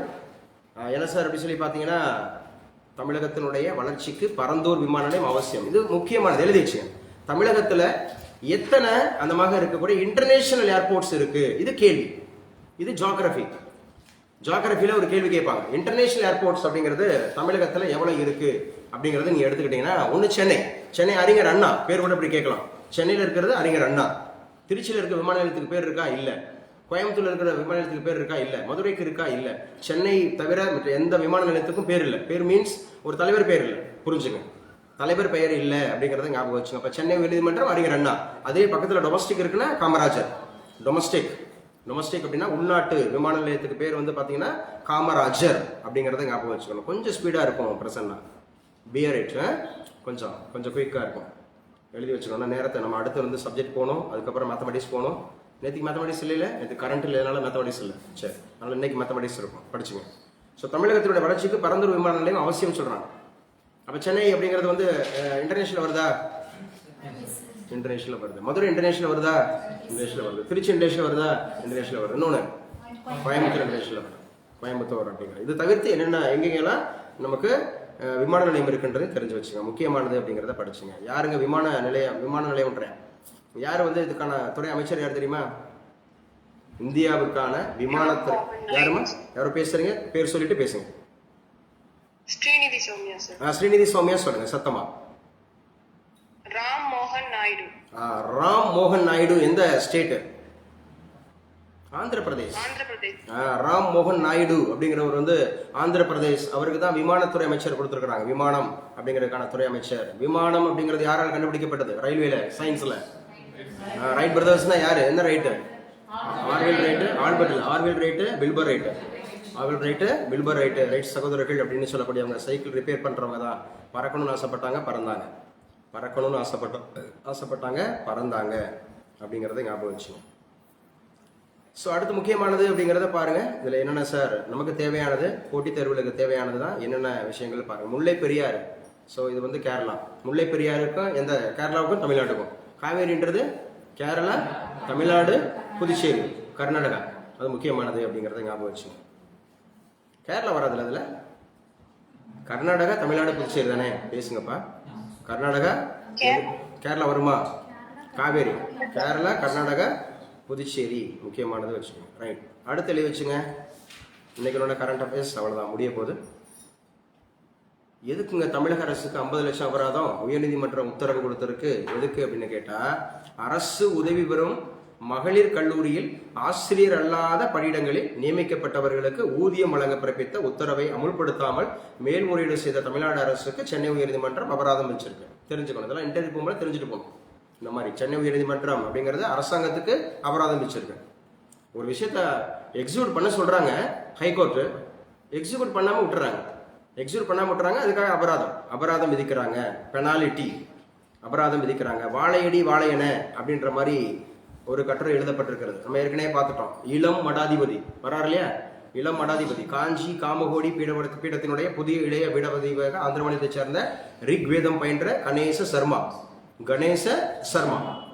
என்ன சார் அப்படி சொல்லி பார்த்தீங்கன்னா, தமிழகத்தினுடைய வளர்ச்சிக்கு பரந்தூர் விமான நிலையம் அவசியம். இது முக்கியமானது. எழுதி வச்சுங்க. தமிழகத்தில் எத்தனை அந்த மாதிரி இருக்கக்கூடிய இன்டர்நேஷனல் ஏர்போர்ட்ஸ் இருக்கு? இது கேள்வி. இது ஜியோகிராஃபில ஒரு கேள்வி கேட்பாங்க. இன்டர்நேஷனல் ஏர்போர்ட்ஸ் அப்படிங்கிறது தமிழகத்தில் எவ்வளவு இருக்கு அப்படிங்கறது நீங்க எடுத்துக்கிட்டீங்கன்னா, ஒன்று சென்னை அறிஞர் அண்ணா பேர் கூட இப்படி கேட்கலாம். சென்னையில் இருக்கிறது அறிஞர் அண்ணா. திருச்சியில் இருக்கிற விமான நிலையத்துக்கு பேர் இருக்கா? இல்ல. கோயம்புத்தூர்ல இருக்கிற விமான நிலையத்துக்கு பேர் இருக்கா? இல்ல. மதுரைக்கு இருக்கா? இல்ல. சென்னை தவிர மற்ற எந்த விமான நிலையத்துக்கும் பேர் இல்லை. பேர் மீன்ஸ் ஒரு தலைவர் பேர் இல்லை. புரிஞ்சுங்க. தலைவர் பெயர் இல்லை அப்படிங்கறத ஞாபகம் வச்சுங்க. அப்ப சென்னை உயர்நீதிமன்றம் அறிஞர் அண்ணா. அதே பக்கத்துல டொமஸ்டிக் இருக்குன்னா காமராஜர். டொமஸ்டிக் அப்படின்னா உள்நாட்டு விமான நிலையத்துக்கு பேர் வந்து பாத்தீங்கன்னா காமராஜர் அப்படிங்கறத ஞாபகம் வச்சுக்கணும். கொஞ்சம் ஸ்பீடா இருக்கும் பிரசன்னா. பியரேட் கொஞ்சம் குயிக்கா இருக்கும். எழுதி வச்சுக்கணும். நேரத்தை நம்ம அடுத்து வந்து சப்ஜெக்ட் போகணும். அதுக்கப்புறம் மேத்தமெட்டிக்ஸ் போகணும். நேற்றுக்கு மேத்தமெட்டிக்ஸ் இல்லை, நேற்று கரண்ட் இல்லைனால மேத்தமெட்டிக்ஸ் இல்லை. சரி, அதனால இன்னைக்கு மேத்தமெட்டிக்ஸ் இருக்கும், படிச்சுங்க. ஸோ தமிழகத்தினுடைய வளர்ச்சிக்கு பரந்தூர் விமான நிலையம் அவசியம் சொல்றாங்க. அப்ப சென்னை அப்படிங்கிறது வந்து இன்டர்நேஷனல் வருதா? இன்டர்நேஷனல் வருது. மதுரை இன்டர்நேஷனல் வருதா? இன்டர்நேஷனல் வருது. திருச்சி இன்டர்நேஷனல் வருதா? இன்டர்நேஷனல் வருது. இன்னொன்று கோயம்புத்தூர் இன்டர்நேஷனல் வருது. கோயம்புத்தூர் அப்படிங்கிறது. இது தவிர்த்து என்னென்ன எங்கெங்கெல்லாம் நமக்கு விமான நிலையம் இருக்குன்றது தெரிஞ்சு வச்சுங்க. முக்கியமானது அப்படிங்கிறத படிச்சுங்க. யாருங்க விமான நிலையம்ன்றேன்? யார் வந்து இதுக்கான துறை அமைச்சர் யார் தெரியுமா? இந்தியாவுக்கான விமானத்துறை யாருமா? யாரோ பேசுறீங்க? பேர் சொல்லிட்டு பேசுங்க. ஸ்ரீநிதி சௌமியா சார். ஸ்ரீநிதி சௌமியா சொல்லுங்க சத்தமா. ராம் மோகன் நாயுடு எந்த ஸ்டேட்? ஆந்திர பிரதேஷ். ராம் மோகன் நாயுடு அப்படிங்கிறவர் வந்து ஆந்திர பிரதேஷ். அவருக்கு தான் விமானத்துறை அமைச்சர் கொடுத்துருக்காங்க. விமானம் அப்படிங்கிறதுக்கான துறை அமைச்சர். விமானம் அப்படிங்கிறது யாரால் கண்டுபிடிக்கப்பட்டது? ரயில்வேல, சயின்ஸ்ல. ரைட் பிரதர்ஸ்னா யாரு? என்ன right? ஆர்வில் right, Wilbur right. Right சகோதரர்கள் அப்படின்னு சொல்லக்கூடியவங்க. சைக்கிள் ரிப்பேர் பண்றவங்க தான். பறக்கணும்னு ஆசைப்பட்டாங்க, பறந்தாங்க அப்படிங்கறத ஞாபகம் வச்சுங்க. ஸோ அடுத்து முக்கியமானது அப்படிங்கிறத பாருங்க. இதுல என்னென்ன சார் நமக்கு தேவையானது, போட்டித் தேர்வுகளுக்கு தேவையானது தான் என்னென்ன விஷயங்கள் பாருங்க. முல்லை பெரியாறு. ஸோ இது வந்து கேரளா. முல்லை பெரியாருக்கும் எந்த கேரளாவுக்கும் தமிழ்நாட்டுக்கும். காவேரின்றது கேரளா, தமிழ்நாடு, புதுச்சேரி, கர்நாடகா. அது முக்கியமானது அப்படிங்கிறத ஞாபகம் வச்சுங்க. கேரளா வராதுல அதுல. கர்நாடகா, தமிழ்நாடு, புதுச்சேரி தானே? பேசுங்கப்பா. கர்நாடகா, கேரளா வருமா? காவேரி, கேரளா, கர்நாடகா, புதுச்சேரி முக்கியமானது வச்சுக்கோங்க. ரைட். அடுத்து எழுதி வச்சுங்க. இன்னைக்கு கரண்ட் அஃபேர்ஸ் அவ்வளவுதான், முடிய போகுது. எதுக்குங்க தமிழக அரசுக்கு 50 லட்சம் அபராதம் உயர்நீதிமன்றம் உத்தரவு கொடுத்திருக்கு? எதுக்கு அப்படின்னு கேட்டா, அரசு உதவி பெறும் மகளிர் கல்லூரியில் ஆசிரியர் அல்லாத பணியிடங்களில் நியமிக்கப்பட்டவர்களுக்கு ஊதியம் வழங்க பிறப்பித்த உத்தரவை அமுல்படுத்தாமல் மேல்முறையீடு செய்த தமிழ்நாடு அரசுக்கு சென்னை உயர்நீதிமன்றம் அபராதம் வச்சிருக்கு. தெரிஞ்சுக்கணும். இதெல்லாம் இன்டர்வியூ போகும்போது தெரிஞ்சுட்டு போகணும். இந்த மாதிரி சென்னை உயர்நீதிமன்றம் அப்படிங்கிறது அரசாங்கத்துக்கு அபராதம் வச்சிருக்கு. ஒரு விஷயத்த எக்ஸிக்யூட் பண்ண சொல்றாங்க ஹைகோர்ட், எக்ஸிக்யூட் பண்ணாம விட்டுறாங்க. அதுக்காக அபராதம் விதிக்கிறாங்க. பெனாலிட்டி அபராதம் விதிக்கிறாங்க. வாழையடி வாழையன அப்படின்ற மாதிரி ஒரு கட்டுரை எழுதப்பட்டிருக்கிறது. நம்ம ஏற்கனவே பார்த்துட்டோம். இளம் மடாதிபதி வராரு இல்லையா? இளம் மடாதிபதி காஞ்சி காமகோடி பீடத்தினுடைய புதிய இளைய பீடாதிபதியாக ஆந்திர மாநிலத்தை சேர்ந்த ரிக் வேதம் பயின்ற கணேச சர்மா.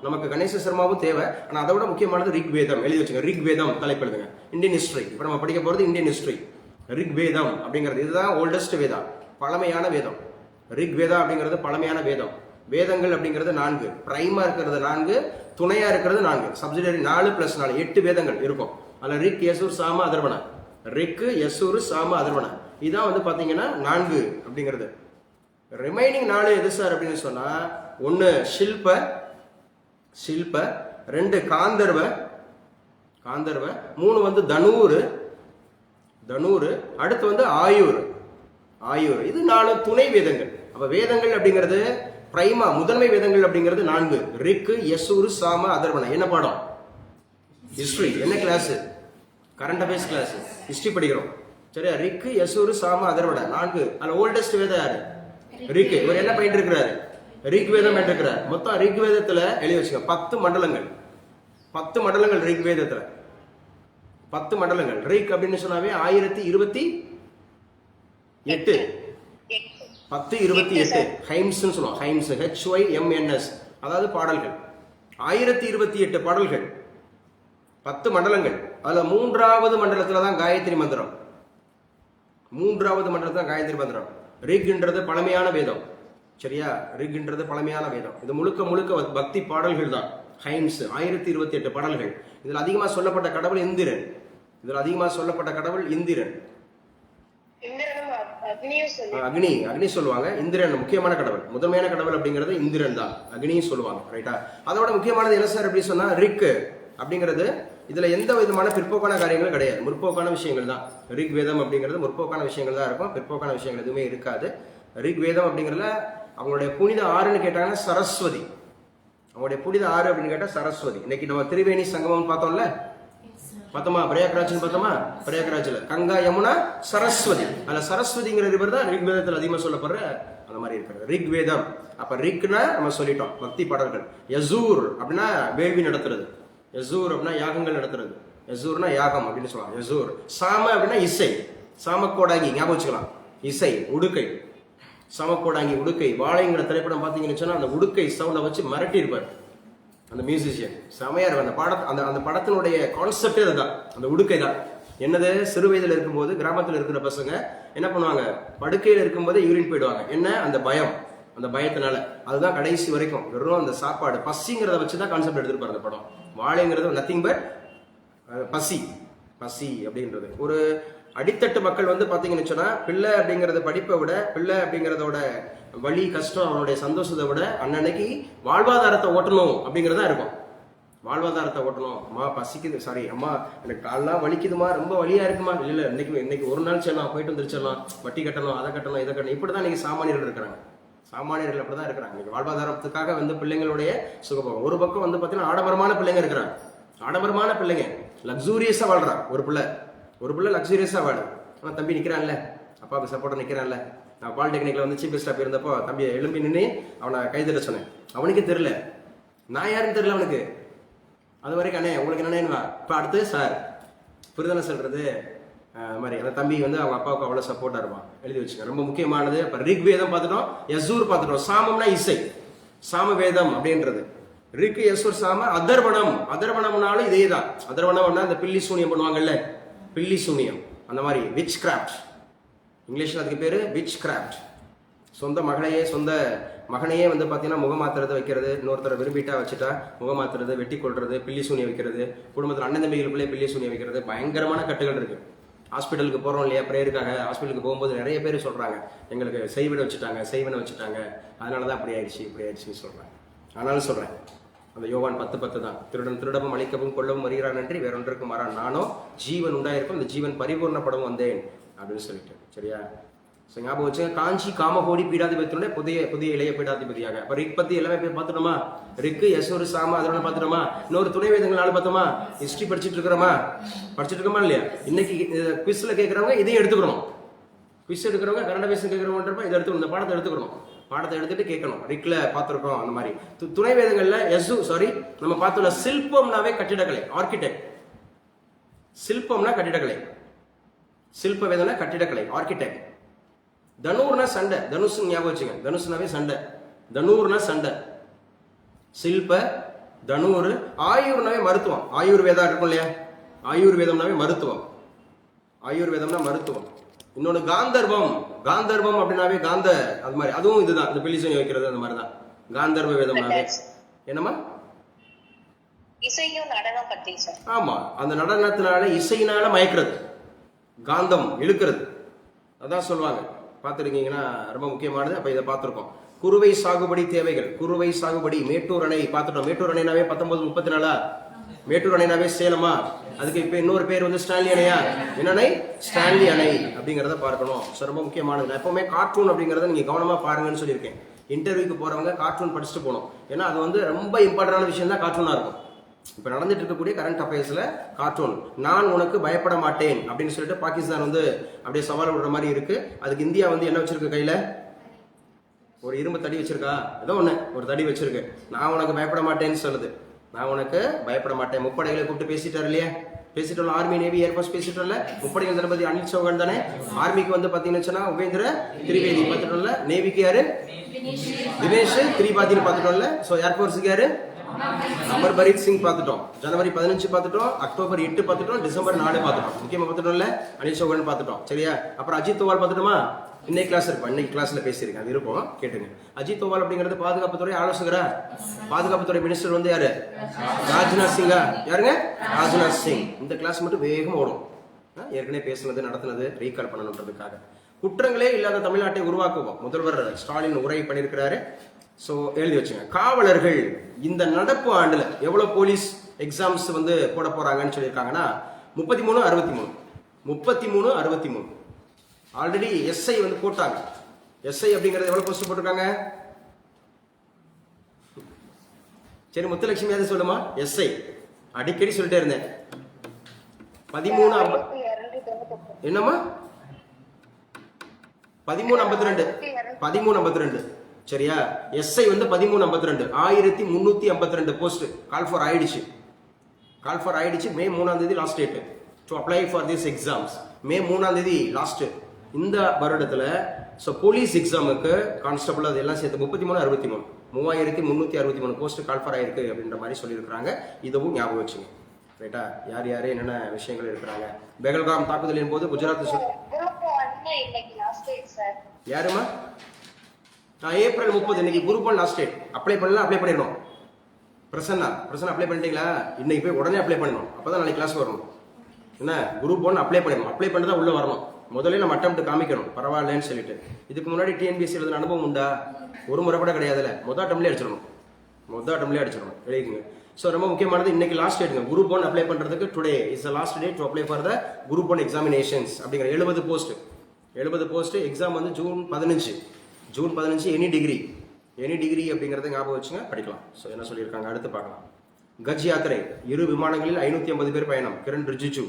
நமக்கு கணேச சர்மாவும் தேவை. ஆனா அதை விட முக்கியமானது ரிக் வேதம். எழுதி வச்சுங்க. ரிக் வேதம் தலைப்பு எழுதுங்க. Indian history. இப்ப நம்ம படிக்க போறது இந்தியன் ஹிஸ்டரி. ரிக் வேதம் அப்படிங்கிறது இதுதான் ஓல்டஸ்ட் வேதா, பழமையான வேதம். ரிக் வேதா அப்படிங்கிறது பழமையான வேதம். வேதங்கள் அப்படிங்கிறது 4, பிரைமா இருக்கிறது 4, துணையா இருக்கிறது 4, சப்சிடரி 4 + 4 8 வேதங்கள் இருக்கும். அதுல ரிக், யசுர், சாம, அதர்வன. ரிக், யசுர், சாம, அதர்வன. இதான் வந்து பாத்தீங்கன்னா 4 அப்படிங்கிறது. ரிமைனிங் 4 எது சார் அப்படின்னு சொன்னா, 1 ஷில்ப, 2 காந்தர்வ, 3 வந்து தனூர், அடுத்து வந்து ஆயூர். இது 4 துணை வேதங்கள். அப்ப வேதங்கள் அப்படிங்கிறது பிரைமா முதன்மை வேதங்கள் அப்படிங்கிறது 4, ரிக், யசுர், சாம, அதர்வன. என்ன பாடம்? ஹிஸ்டரி. என்ன class? Current affairs class. History படிக்கிறோம். சரியா? ரிக், யசுர், சாம, அதர்வன 4. அதுல ஓல்டஸ்ட் வேதம் யாரு? ரிக். இவர் என்ன பண்ணிட்டு இருக்கிறாரு? ரிக் வேதம் பண்ணிட்டு இருக்கிறார். மொத்தம் ரிக் வேதத்துல எழுதி வச்சுங்க 10 மண்டலங்கள். 10 மண்டலங்கள் ரிக் வேதத்துல. 10 மண்டலங்கள். ரிக் அப்படின்னு சொன்னாவே 1028, 1028 ஹைம்ஸ் சொல்லுவோம். ஹைம்ஸ், HYMNS, அதாவது பாடல்கள். 1028 பாடல்கள், 10 மண்டலங்கள். அதுல 3வது மண்டலத்துல தான் காயத்ரி மந்திரம். 3வது மண்டலத்துல தான் காயத்ரி மந்திரம். ரிக்ன்றது பழமையான வேதம். சரியா? ரிக்ன்றது பழமையான வேதம். இது முழுக்க முழுக்க பக்தி பாடல்கள் தான். ஹைம்ஸ் 1028 பாடல்கள். இதுல அதிகமா சொல்லப்பட்ட கடவுள் இந்திரன். அக்னி சொல்லுவாங்க. இந்திரன் முக்கியமான கடவுள். முதன்மையான கடவுள் அப்படிங்கிறது இந்திரன் தான். அக்னியும் சொல்லுவாங்க. ரைட்டா? அதோட முக்கியமானது என்ன சார் அப்படி சொன்னா, ரிக் அப்படிங்கிறது இதுல எந்த விதமான பிற்போக்கான காரியங்களும் கிடையாது. முற்போக்கான விஷயங்கள் தான். ரிக் வேதம் அப்படிங்கிறது முற்போக்கான விஷயங்கள் தான் இருக்கும். பிற்போக்கான விஷயங்கள் எதுவுமே இருக்காது. ரிக் வேதம் அப்படிங்கிறதுல அவங்களுடைய புனித ஆறுன்னு கேட்டாங்கன்னா சரஸ்வதி. அவங்களுடைய புனித ஆறு அப்படின்னு கேட்டா சரஸ்வதி. இன்னைக்கு நம்ம திரிவேணி சங்கமம் பார்த்தோம்ல, பார்த்தோமா? பிரயாக்ராஜ்னு பார்த்தோமா? பிரயாக்ராஜ்ல கங்கா, யமுனா, சரஸ்வதி. அதுல சரஸ்வதிங்கிற ரிவர் தான் ரிக் வேதத்துல அதிகமா சொல்லப்படுற அந்த மாதிரி இருக்கிறது ரிக் வேதம். அப்ப ரிக்னா நம்ம சொல்லிட்டோம் பக்தி பாடல்கள். யசூர் அப்படின்னா வேள்வி நடத்துறது. யசூர் அப்படின்னா யாகங்கள் நடத்துறது. யசூர்னா யாகம் அப்படின்னு சொல்லலாம். யசூர். சாம அப்படின்னா இசை. சாமக்கோடாங்கி ஞாபகம் வச்சுக்கலாம். இசை, உடுக்கை. சாமக்கோடாங்கி, உடுக்கை. வாழைங்கிற திரைப்படம் பார்த்தீங்கன்னு சொன்னா அந்த உடுக்கை சவுண்டை வச்சு மிரட்டி இருப்பார் அந்த மியூசிஷியன். செமையா இருக்கும் அந்த படம். அந்த படத்தினுடைய கான்செப்டே அதுதான், அந்த உடுக்கை தான். என்னது, சிறு வயதுல இருக்கும்போது கிராமத்தில் இருக்கிற பசங்க என்ன பண்ணுவாங்க, படுக்கையில் இருக்கும்போதே யூரின் போயிடுவாங்க. என்ன, அந்த பயம், அந்த பயத்தினால. அதுதான் கடைசி வரைக்கும் வெறும் அந்த சாப்பாடு பசிங்கிறத வச்சுதான் கான்செப்ட் எடுத்துருப்பாரு அந்த படம். வாழைங்கிறது நத்திங் பட் பசி. பசி அப்படின்றது ஒரு அடித்தட்டு மக்கள் வந்து பாத்தீங்கன்னு சொன்னா, பிள்ளை அப்படிங்கறது படிப்பை விட, பிள்ளை அப்படிங்கறதோட வலி கஷ்டம் அவனுடைய சந்தோஷத்தை விட அன்னன்னைக்கு வாழ்வாதாரத்தை ஓட்டணும் அப்படிங்கறதா இருக்கும். வாழ்வாதாரத்தை ஓட்டணும். அம்மா பசிக்குது, சாரி அம்மா எனக்கு கால்லாம் வலிக்குதுமா, ரொம்ப வலியா இருக்குமா, இல்ல இன்னைக்கு ஒரு நாள் செல்லாம், போயிட்டு வந்துருச்சிடலாம், வட்டி கட்டணும், அதை கட்டணும், இதை கட்டணும். இப்படிதான் இன்னைக்கு சாமானியர்கள் இருக்கிறாங்க. சாமானியர்கள் அப்படிதான் இருக்கிறாங்க. இன்னைக்கு வாழ்வாதாரத்துக்காக வந்து பிள்ளைங்களுடைய சுகபோகம். ஒரு பக்கம் வந்து பாத்தீங்கன்னா ஆடம்பரமான பிள்ளைங்க இருக்கிறாங்க. ஆடம்பரமான பிள்ளைங்க லக்ஸூரியஸா வாழ்றான். ஒரு பிள்ளை லக்ஸூரியஸா வாழும். ஆனா தம்பி நிக்கிறான்ல, அப்பாவுக்கு சப்போர்ட்டா நிக்கிறான்ல. நான் பாலிடெக்னிக்ல வந்து சீஃப் கெஸ்டா இருந்தப்போ தம்பி எழும்பி நின்று அவனை கைதட்ட சொன்னேன். அவனுக்கே தெரியல, நான் யாருன்னு தெரியல அவனுக்கு. அது வரைக்கும் அண்ணே உங்களுக்கு என்னன்னா இப்ப அடுத்து சார் புரிதனை சொல்றது மாதிரி. அந்த தம்பி வந்து அவங்க அப்பாவுக்கு அவ்வளவு சப்போர்ட்டா இருப்பான். எழுதி வச்சுக்க, ரொம்ப முக்கியமானது. இப்ப ரிக் வேதம் பார்த்துட்டோம், யசூர் பார்த்துட்டோம். சாமம்னா இசை, சாம வேதம் அப்படின்றது. ரிக், யசூர், சாம. அதர்வனம், அதர்வனம்னாலும் இதே தான். அதர்வனம்னா இந்த பில்லி சூனியம் பண்ணுவாங்கல்ல, பில்லி சூனியம், அந்த மாதிரி விச் கிராஃப்ட். இங்கிலீஷ்ல அதுக்கு பேரு விச் கிராஃப்ட். சொந்த மகனையே வந்து பாத்தீங்கன்னா முகமாத்துறது வைக்கிறது, இன்னொருத்தரை விரும்பிட்டா வச்சுட்டா முகமாத்துறது, வெட்டி கொள்றது, பில்லி சூனியம் வைக்கிறது, குடும்பத்தில் அண்ணன் தம்பிகளுக்குள்ளே பில்லி சூனியம் வைக்கிறது, பயங்கரமான கட்டுகள் இருக்கு. ஹாஸ்பிட்டலுக்கு போறோம் இல்லையா, பிரேயருக்காக ஹாஸ்பிட்டலுக்கு போகும்போது நிறைய பேர் சொல்றாங்க, எங்களுக்கு செய்வனை வச்சுட்டாங்க, அதனாலதான் அப்படி ஆயிடுச்சுன்னு சொல்றாங்க. ஆனாலும் சொல்றேன், அந்த யோவான் 10:10 தான். திருடவும் அழிக்கவும் கொல்லவும் வருகிறான் நன்றி, வேறொன்றுக்கும் மாறான் நானோ ஜீவன் உண்டாயிருக்கும், இந்த ஜீவன் பரிபூர்ணப்படவும் வந்தேன் அப்படின்னு சொல்லிட்டு. சரியா? ஞாபகம் வச்சுங்க. காஞ்சி காமகோடி பீடாதிபதியுடைய புதிய இளைய பீடாதிபதியாக. அப்ப ரிக் பத்தி எல்லாமே பார்த்துட்டோமா? ரிக்கு, யசூர், சாம, அதெல்லாம் பார்த்துட்டோமா? இன்னொரு துணை வேதங்கள் 4 பார்த்தோமா? ஹிஸ்டரி படிச்சுட்டு இருக்கோமா இல்லையா? இன்னைக்கு குவிஸ்ல கேட்கறவங்க இதையும் எடுத்துக்கணும். குவிஸ் எடுக்கிறவங்க, கரண்ட் அஃபேர்ஸ் கேட்கறவங்க இதை எடுத்துக்கணும். இந்த பாடத்தை எடுத்துக்கணும். பாடத்தை எடுத்துட்டு கேட்கணும். ரிக்ல பார்த்துருக்கோம் அந்த மாதிரி. துணை வேதங்கள்ல நம்ம பார்த்தோம்ல, சில்பம்னாவே கட்டிடக்கலை, ஆர்கிடெக்ட். சில்பம்னா கட்டிடக்கலை, சில்ப வேதம்னா கட்டிடக்கலை, ஆர்கிடெக்ட். தனூர்னா சண்டை, தனுஷ் ஞாபகம் வச்சுங்க. தனுஷ்னாவே சண்டை, தனூர்னா சண்டை, சில்ப, தனூர். ஆயுர்னாவே மருத்துவம், ஆயுர்வேதா இருக்கும் இல்லையா, ஆயுர்வேதம்னாவே மருத்துவம், ஆயுர்வேதம்னா மருத்துவம். இன்னொன்னு காந்தர்வம் அப்படின்னாவே அது மாதிரி, அதுவும் இதுதான், இந்த பில்லி சூனியம் வைக்கிறது அந்த மாதிரிதான். காந்தர்வ வேதம்னாவே என்னம்மா இசையும் நடனம் பத்தி சார். ஆமா, அந்த நடனத்தினால இசையினால மயக்கிறது, காந்தம் இழுக்கிறது, அதான் சொல்லுவாங்க. பார்த்துருக்கீங்கன்னா ரொம்ப முக்கியமானது. அப்ப இதை பார்த்துருக்கோம். குறுவை சாகுபடி தேவைகள், குறுவை சாகுபடி மேட்டூர் அணை பார்த்துட்டோம். மேட்டூர் அணைனாவே 1934 மேட்டூர் அணைனாவே சேலமா, அதுக்கு இப்ப இன்னொரு பேர் வந்து ஸ்டான்லி அணையா, என்ன அணை, ஸ்டான்லி அணை அப்படிங்கிறத பார்க்கணும். ரொம்ப முக்கியமானது. நான் எப்பவுமே கார்ட்டூன் அப்படிங்கறத நீங்க கவனமா பாருங்கன்னு சொல்லியிருக்கேன். இன்டர்வியூக்கு போறவங்க கார்ட்டூன் படிச்சுட்டு போகணும். ஏன்னா அது வந்து ரொம்ப இம்பார்ட்டன்டான விஷயம் தான் கார்ட்டூனா இருக்கும். இப்ப நடந்துட்டு இருக்கக்கூடிய கரண்ட் அஃபேர்ஸ்ல கார்ட்டூன், நான் உனக்கு பயப்பட மாட்டேன் அப்படின்னு சொல்லிட்டு பாகிஸ்தான் வந்து அப்படியே சவால் விடுற மாதிரி இருக்கு. அதுக்கு இந்தியா வந்து என்ன வச்சிருக்கு கையில, ஒரு இரும்பு தடி வச்சிருக்கா, ஏதோ ஒண்ணு ஒரு தடி வச்சிருக்கு. நான் உனக்கு பயப்பட மாட்டேன்னு சொல்லுது. நான் உனக்கு பயப்பட மாட்டேன். முப்படைகளை கூப்பிட்டு பேசிட்டாரு இல்லையா, பேசிட்டோம். ஆர்மி, நேவி, ஏர்போர்ஸ் பேசிட்டோம்ல. முப்படைகள் தளபதி அனில் சௌகான் தானே. ஆர்மிக்கு வந்து பாத்தீங்கன்னா உபேந்திர திரிவேதி பார்த்துட்டோம்ல. நேவிக்கு யாரு, தினேஷ் திரிபாதின்னு பார்த்துட்டோம்ல. சோ ஏர்போர்ஸுக்கு யாரு, அமர்பரீத் சிங் பார்த்துட்டோம். ஜனவரி 15 பார்த்துட்டோம், அக்டோபர் 8 பார்த்துட்டோம், டிசம்பர் 4 பார்த்துட்டோம். முக்கியமா பார்த்துட்டோம்ல. அனில் சௌகான் பார்த்துட்டோம். சரியா, அப்புறம் அஜித் தோவால் பார்த்துட்டோமா. இன்னைக்கு கிளாஸ் இருக்கும், இன்னைக்கு கிளாஸ்ல பேசியிருக்கேன், அது இருப்போம், கேட்டுங்க. அஜித் தோவால் அப்படிங்கிறது பாதுகாப்புத்துறை ஆலோசகரா. பாதுகாப்புத்துறை மினிஸ்டர் வந்து யாரு, ராஜ்நாத் சிங்கா. யாருங்க, ராஜ்நாத் சிங். இந்த கிளாஸ் மட்டும் வேகமா ஓடும். ஏற்கனவே பேசுனது நடத்துனது ரீகால் பண்ணணுன்றதுக்காக. குற்றங்களே இல்லாத தமிழ்நாட்டை உருவாக்குவோம், முதல்வர் ஸ்டாலின் உரை பண்ணியிருக்கிறாரு. சோ எழுதி வச்சுங்க. காவலர்கள் இந்த நடப்பு ஆண்டுல எவ்வளவு போலீஸ் எக்ஸாம்ஸ் வந்து போட போறாங்கன்னு சொல்லியிருக்காங்கன்னா 33, 63 ஆல்ரெடி எஸ்ஐ வந்து போட்டாங்க. எஸ்ஐ அப்படிங்கறது எவ்வளவு போஸ்ட் போட்டிருக்காங்க, சரி முத்துலட்சுமி அதை சொல்லுமா. எஸ்ஐ அடிக்கடி சொல்லிட்டே இருந்தேன். 13 என்னமா 1352 சரியா. எஸ்ஐ வந்து 1352, 1352 போஸ்ட் கால் ஃபார் ஆயிடுச்சு. மே 3 last date to apply for this exams. May 3 last இந்த வருடத்துல. ஸோ போலீஸ் எக்ஸாமுக்கு கான்ஸ்டபிள் அது எல்லாம் சேர்த்து 3363 போஸ்ட் கால் ஃபார் ஆயிருக்கு அப்படின்ற மாதிரி சொல்லியிருக்கிறாங்க. இதுவும் ஞாபகம் வச்சுங்க. ரைட்டா, யார் யாரு என்னென்ன விஷயங்கள் இருக்கிறாங்க. பெகல்காம் தாக்குதலின் போது குஜராத் யாருமா, ஏப்ரல் 30 இன்னைக்கு குரூப் 1 லாஸ்ட் டேட். அப்ளை பண்ணலாம், அப்ளை பண்ணிடணும். பிரசன்னா அப்ளை பண்ணிட்டீங்களா, இன்னைக்கு போய் உடனே அப்ளை பண்ணணும். அப்பதான் நாளைக்கு கிளாஸ் வரணும். என்ன, குரூப் 1 அப்ளை பண்ணணும். அப்ளை பண்ணி தான் உள்ள வரணும். முதல்ல நம்ம அட்டெம்ப்ட் காமிக்கணும் பரவாயில்லன்னு சொல்லிட்டு. இதுக்கு முன்னாடி டிஎன்பிஎஸ்சி எழுதின அனுபவம் உண்டா, ஒரு முறை கூட கிடையாதுல்ல. மொதல் அட்டெம்ப்ட்லேயே அடிச்சிடணும். எழுதிக்குங்க. ஸோ ரொம்ப முக்கியமானது இன்னைக்கு லாஸ்ட் டேட்டுங்க. குரூப் 1 அப்ளை பண்றதுக்கு today is the last date to apply for the group 1 examinations அப்படிங்கிற 70 போஸ்ட். எக்ஸாம் வந்து ஜூன் 15 எனி டிகிரி அப்படிங்கறத ஞாபகம் வச்சுங்க, படிக்கலாம். ஸோ என்ன சொல்லியிருக்காங்க அடுத்து பார்க்கலாம். கஜ் யாத்திரை 2 விமானங்களில் 550 பேர் பயணம். கிரண் ரிஜிஜு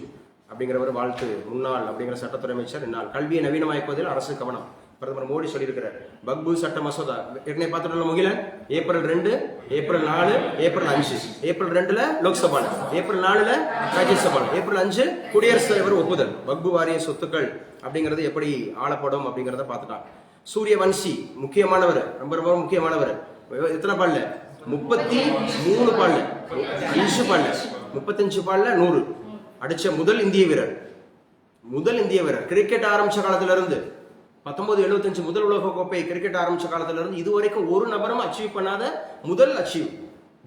அப்படிங்கிறவர் வாழ்த்து. முன்னாள் அப்படிங்கிற சட்டத்துறை அமைச்சர். இந்நாள் கல்வியை நவீனமாக்குவதில் அரசு கவனம். பிரதமர் மோடி சொல்லியிருக்கிறார். பக்பு சட்ட மசோதா ஏற்கனவே பார்த்துட்டு முகிலன். ஏப்ரல் 2, ஏப்ரல் 4, ஏப்ரல் 5. ஏப்ரல் 2 லோக்சபால, ஏப்ரல் 4 ராஜ்யசபால, ஏப்ரல் 5 குடியரசுத் தலைவர் ஒப்புதல். பக்பு வாரிய சொத்துக்கள் அப்படிங்கிறது எப்படி ஆளப்படும் அப்படிங்கிறத பார்த்துட்டாங்க. சூரியவன்ஷி முக்கியமானவர், ரொம்ப ரொம்ப முக்கியமானவர். எத்தனை பால்ல, 33 பால்ல, 5 பால்ல, 35 பால்ல 100 அடிச்ச முதல் இந்திய வீரர். கிரிக்கெட் ஆரம்பிச்ச காலத்துல இருந்து 1975 முதல் உலக கோப்பை கிரிக்கெட் ஆரம்பிச்ச காலத்துல இருந்து இதுவரைக்கும் ஒரு நபரும் அச்சீவ் பண்ணாத முதல் அச்சீவ்.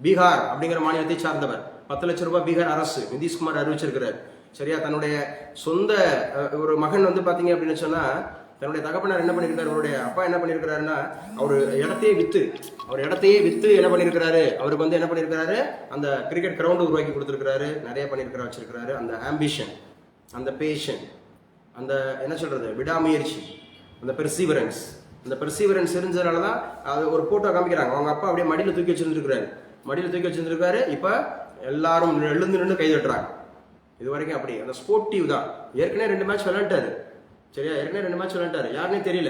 பீகார் அப்படிங்கிற மாநிலத்தை சார்ந்தவர். 10 லட்சம் ரூபாய் பீகார் அரசு நிதிஷ்குமார் அறிவிச்சிருக்கிறார். சரியா, தன்னுடைய சொந்த ஒரு மகன் வந்து பாத்தீங்க அப்படின்னு சொன்னா, தன்னுடைய தகப்பனார் என்ன பண்ணிருக்காரு, அவருடைய அப்பா என்ன பண்ணிருக்காருன்னா, அவர் இடத்தையே வித்து என்ன பண்ணிருக்காரு, அவருக்கு வந்து என்ன பண்ணிருக்காரு, அந்த கிரிக்கெட் கிரவுண்ட் உருவாக்கி கொடுத்திருக்காரு. நிறைய பண்ணிருக்காரு, வச்சிருக்காரு. அந்த ஆம்பிஷன், அந்த பேஷன், அந்த என்ன சொல்றது, விடாமுயற்சி, அந்த பெர்சீவரன்ஸ் இருந்ததுனாலதான் அது ஒரு போட்டோ காமிக்கிறாங்க. அவங்க அப்பா அப்படியே மடியில தூக்கி வச்சிருந்திருக்காரு. இப்ப எல்லாரும் எழுந்து நின்று கை தட்டுறாங்க. இது வரைக்கும் அப்படி அந்த ஸ்போர்ட்டிவ் தான். ஏற்கனவே 2 மேட்ச் விளையாண்டாரு. சரியா, யாருன்னே தெரியல.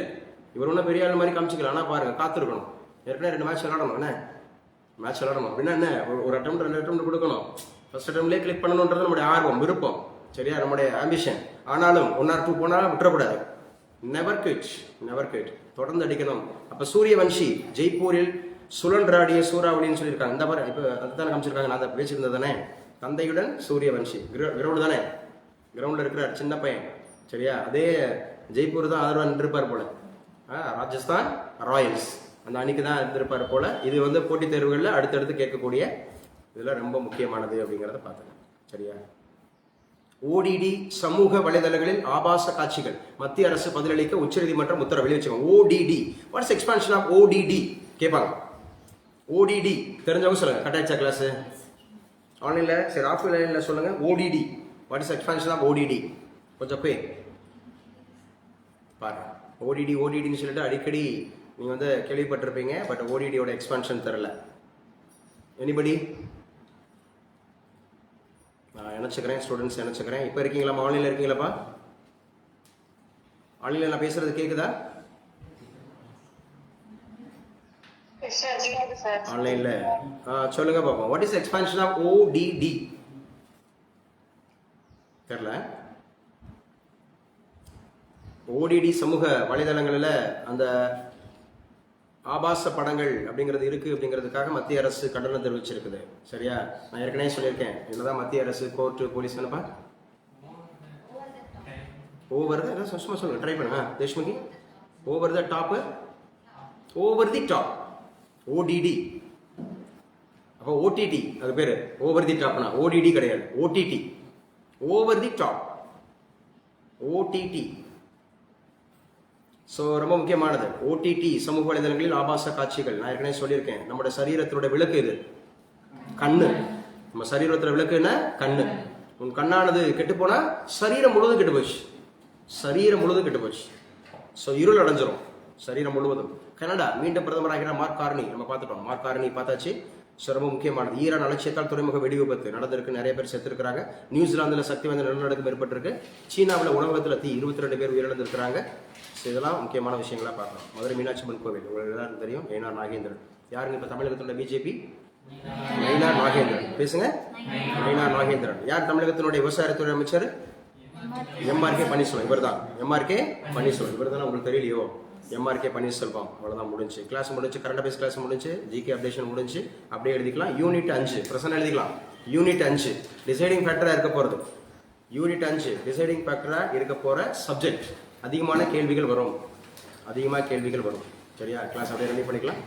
இவர் ஒன்றும் பெரிய ஆள் மாதிரி காமிச்சிக்கல. ஆனா பாருங்க, காத்திருக்கணும். ஏற்கனவே 2 மேட்ச் விளையாடணும். அப்படின்னா என்ன, ஒரு அட்டம் 2 அட்டம் கொடுக்கணும். ஃபர்ஸ்ட் அட்டம்லேயே கிளிக் பண்ணணுன்றது நம்முடைய ஆர்வம், விருப்பம். சரியா, நம்முடைய ஆம்பிஷன். ஆனாலும் 1 or 2 போனாலும் விட்டுறக்கூடாது. நெவர் குவிட், தொடர்ந்து அடிக்கணும். அப்ப சூரியவன்ஷி ஜெய்ப்பூரில் சுழன்றாடிய சூறாவளின்னு சொல்லியிருக்காங்க. இந்த மாதிரி இப்ப அதுதான் காமிச்சிருக்காங்க. நான் அதை பேசியிருந்தது தானே. தந்தையுடன் சூரியவன்ஷி கிரவுண்ட் தானே, கிரவுண்ட்ல இருக்கிறார் சின்ன பையன். சரியா, அதே ஜெய்ப்பூர் தான் ஆதரவா நின்றுப்பார் போல. ராஜஸ்தான் ராயல்ஸ் அந்த அணிக்கு தான் இருந்திருப்பார் போல. இது வந்து போட்டித் தேர்வுகளில் அடுத்தடுத்து கேட்கக்கூடிய இதெல்லாம் ரொம்ப முக்கியமானது அப்படிங்கிறத பார்த்துங்க. சரியா? ஓடிடி சமூக வலைதளங்களில் ஆபாச காட்சிகள், மத்திய அரசு பதிலளிக்க உச்சநீதிமன்றம் உத்தரவு வெளியிச்சிருக்காங்க. OTT, what's expansion of OTT கேட்பாங்க. ஓடிடி தெரிஞ்சவங்க சொல்லுங்க. கட்டாயிச்சா கிளாஸ்? ஆன்லைன்ல சரி, ஆஃப்லைன்ல சொல்லுங்க. OTT, what is expansion of OTT? கொஞ்சம் போய் பாருங்க. ஓடிடின்னு சொல்லிட்டு அடிக்கடி நீங்க வந்து கேள்விப்பட்டிருப்பீங்க. பட் ஓடிடியோட எக்ஸ்பான்ஷன் தெரியல. எனிபடி? நான் நினைச்சுக்கிறேன், ஸ்டூடெண்ட்ஸ் நினைச்சுக்கிறேன். இப்போ இருக்கீங்களா? ஆன்லைன்ல இருக்கீங்களாப்பா? ஆன்லைன்ல நான் பேசுறது கேக்குதா? ஆன்லைன்ல சொல்லுங்க பாப்போம். What is expansion of OTT? தெரியல. ஓடிடி சமூக வலைதளங்களில் அந்த ஆபாச படங்கள் அப்படிங்கிறது இருக்கு அப்படிங்கிறதுக்காக மத்திய அரசு கண்டனம் தெரிவிச்சிருக்குது. சரியா? நான் ஏற்கனவே சொல்லியிருக்கேன். என்னதான் மத்திய அரசு, கோர்ட்டு, போலீஸ் என்னப்பா ஓவர் த, சும்மா சொல்லுங்க, ட்ரை பண்ணுங்க தேஷ்முகி. Over the top, over the top, OTT. அப்போ ஓடிடி அது பேரு. ஓவர் தி டாப்னா ஓடிடி கிடையாது, OTT, over the top, OTT. So ரொம்ப முக்கியமானது. ஓடிடி சமூக வலைதளங்களில் ஆபாச காட்சிகள். நான் ஏற்கனவே சொல்லியிருக்கேன். நம்மளோட சரீரத்தினுடைய விளக்கு இது கண்ணு. நம்ம சரீரத்தோட விளக்கு என்ன? கண்ணு. உன் கண்ணானது கெட்டு போனா சரீரம் முழுவதும் கெட்டு போச்சு. சரீரம் முழுவதும் கெட்டு போச்சு. ஸோ இருள் அடைஞ்சிரும் சரீரம் முழுவதும். கனடா மீண்டும் பிரதமராகிற மார்க் கார்னி நம்ம பார்த்துட்டோம். மார்க் கார்னி பார்த்தாச்சு. ஸோ ரொம்ப முக்கியமானது. ஈரான் அலட்சியத்தால் துறைமுக வெடி விபத்து நடந்திருக்கு. நிறைய பேர் செத்துருக்காங்க. நியூசிலாந்தில் சக்தி வாய்ந்த நிலநடுக்கம் ஏற்பட்டிருக்கு. சீனாவில் உணவகத்தில் தீ, 22 பேர் உயிரிழந்திருக்கிறாங்க. ஸோ இதெல்லாம் முக்கியமான விஷயங்களா பார்க்கலாம். மதுரை மீனாட்சி அம்மன் கோவில் உங்களுக்கு எல்லாரும் தெரியும். நயினார் நாகேந்திரன். யாருங்க இப்போ தமிழகத்தோட பிஜேபி? நயினார் நாகேந்திரன். பேசுங்க. நயினார் நாகேந்திரன் யார்? தமிழகத்தினுடைய விவசாயத்துறை அமைச்சர் எம்ஆர்கே பன்னீர்செல்வம். இவர் தான் எம்ஆர்கே பன்னீர்செல்வம். இவர் தானே உங்களுக்கு தெரியலையோ? எம்ஆர்கே பன்னீர்செல்வம். அவ்வளோதான், முடிஞ்சு. கிளாஸ் முடிஞ்சு. கரண்ட் அஃபேர்ஸ் கிளாஸ் முடிஞ்சு. ஜிகே அப்டேஷன் முடிஞ்சு. அப்படியே எழுதிக்கலாம். யூனிட் 5 பிரசன்ட் எழுதிக்கலாம். யூனிட் 5 டிசைடிங் ஃபேக்டராக இருக்க போகிறது. யூனிட் 5 டிசைடிங் ஃபேக்டராக இருக்க போகிற சப்ஜெக்ட். அதிகமான கேள்விகள் வரும். சரியா? கிளாஸ் அப்படியே ரெடி பண்ணிக்கலாம்.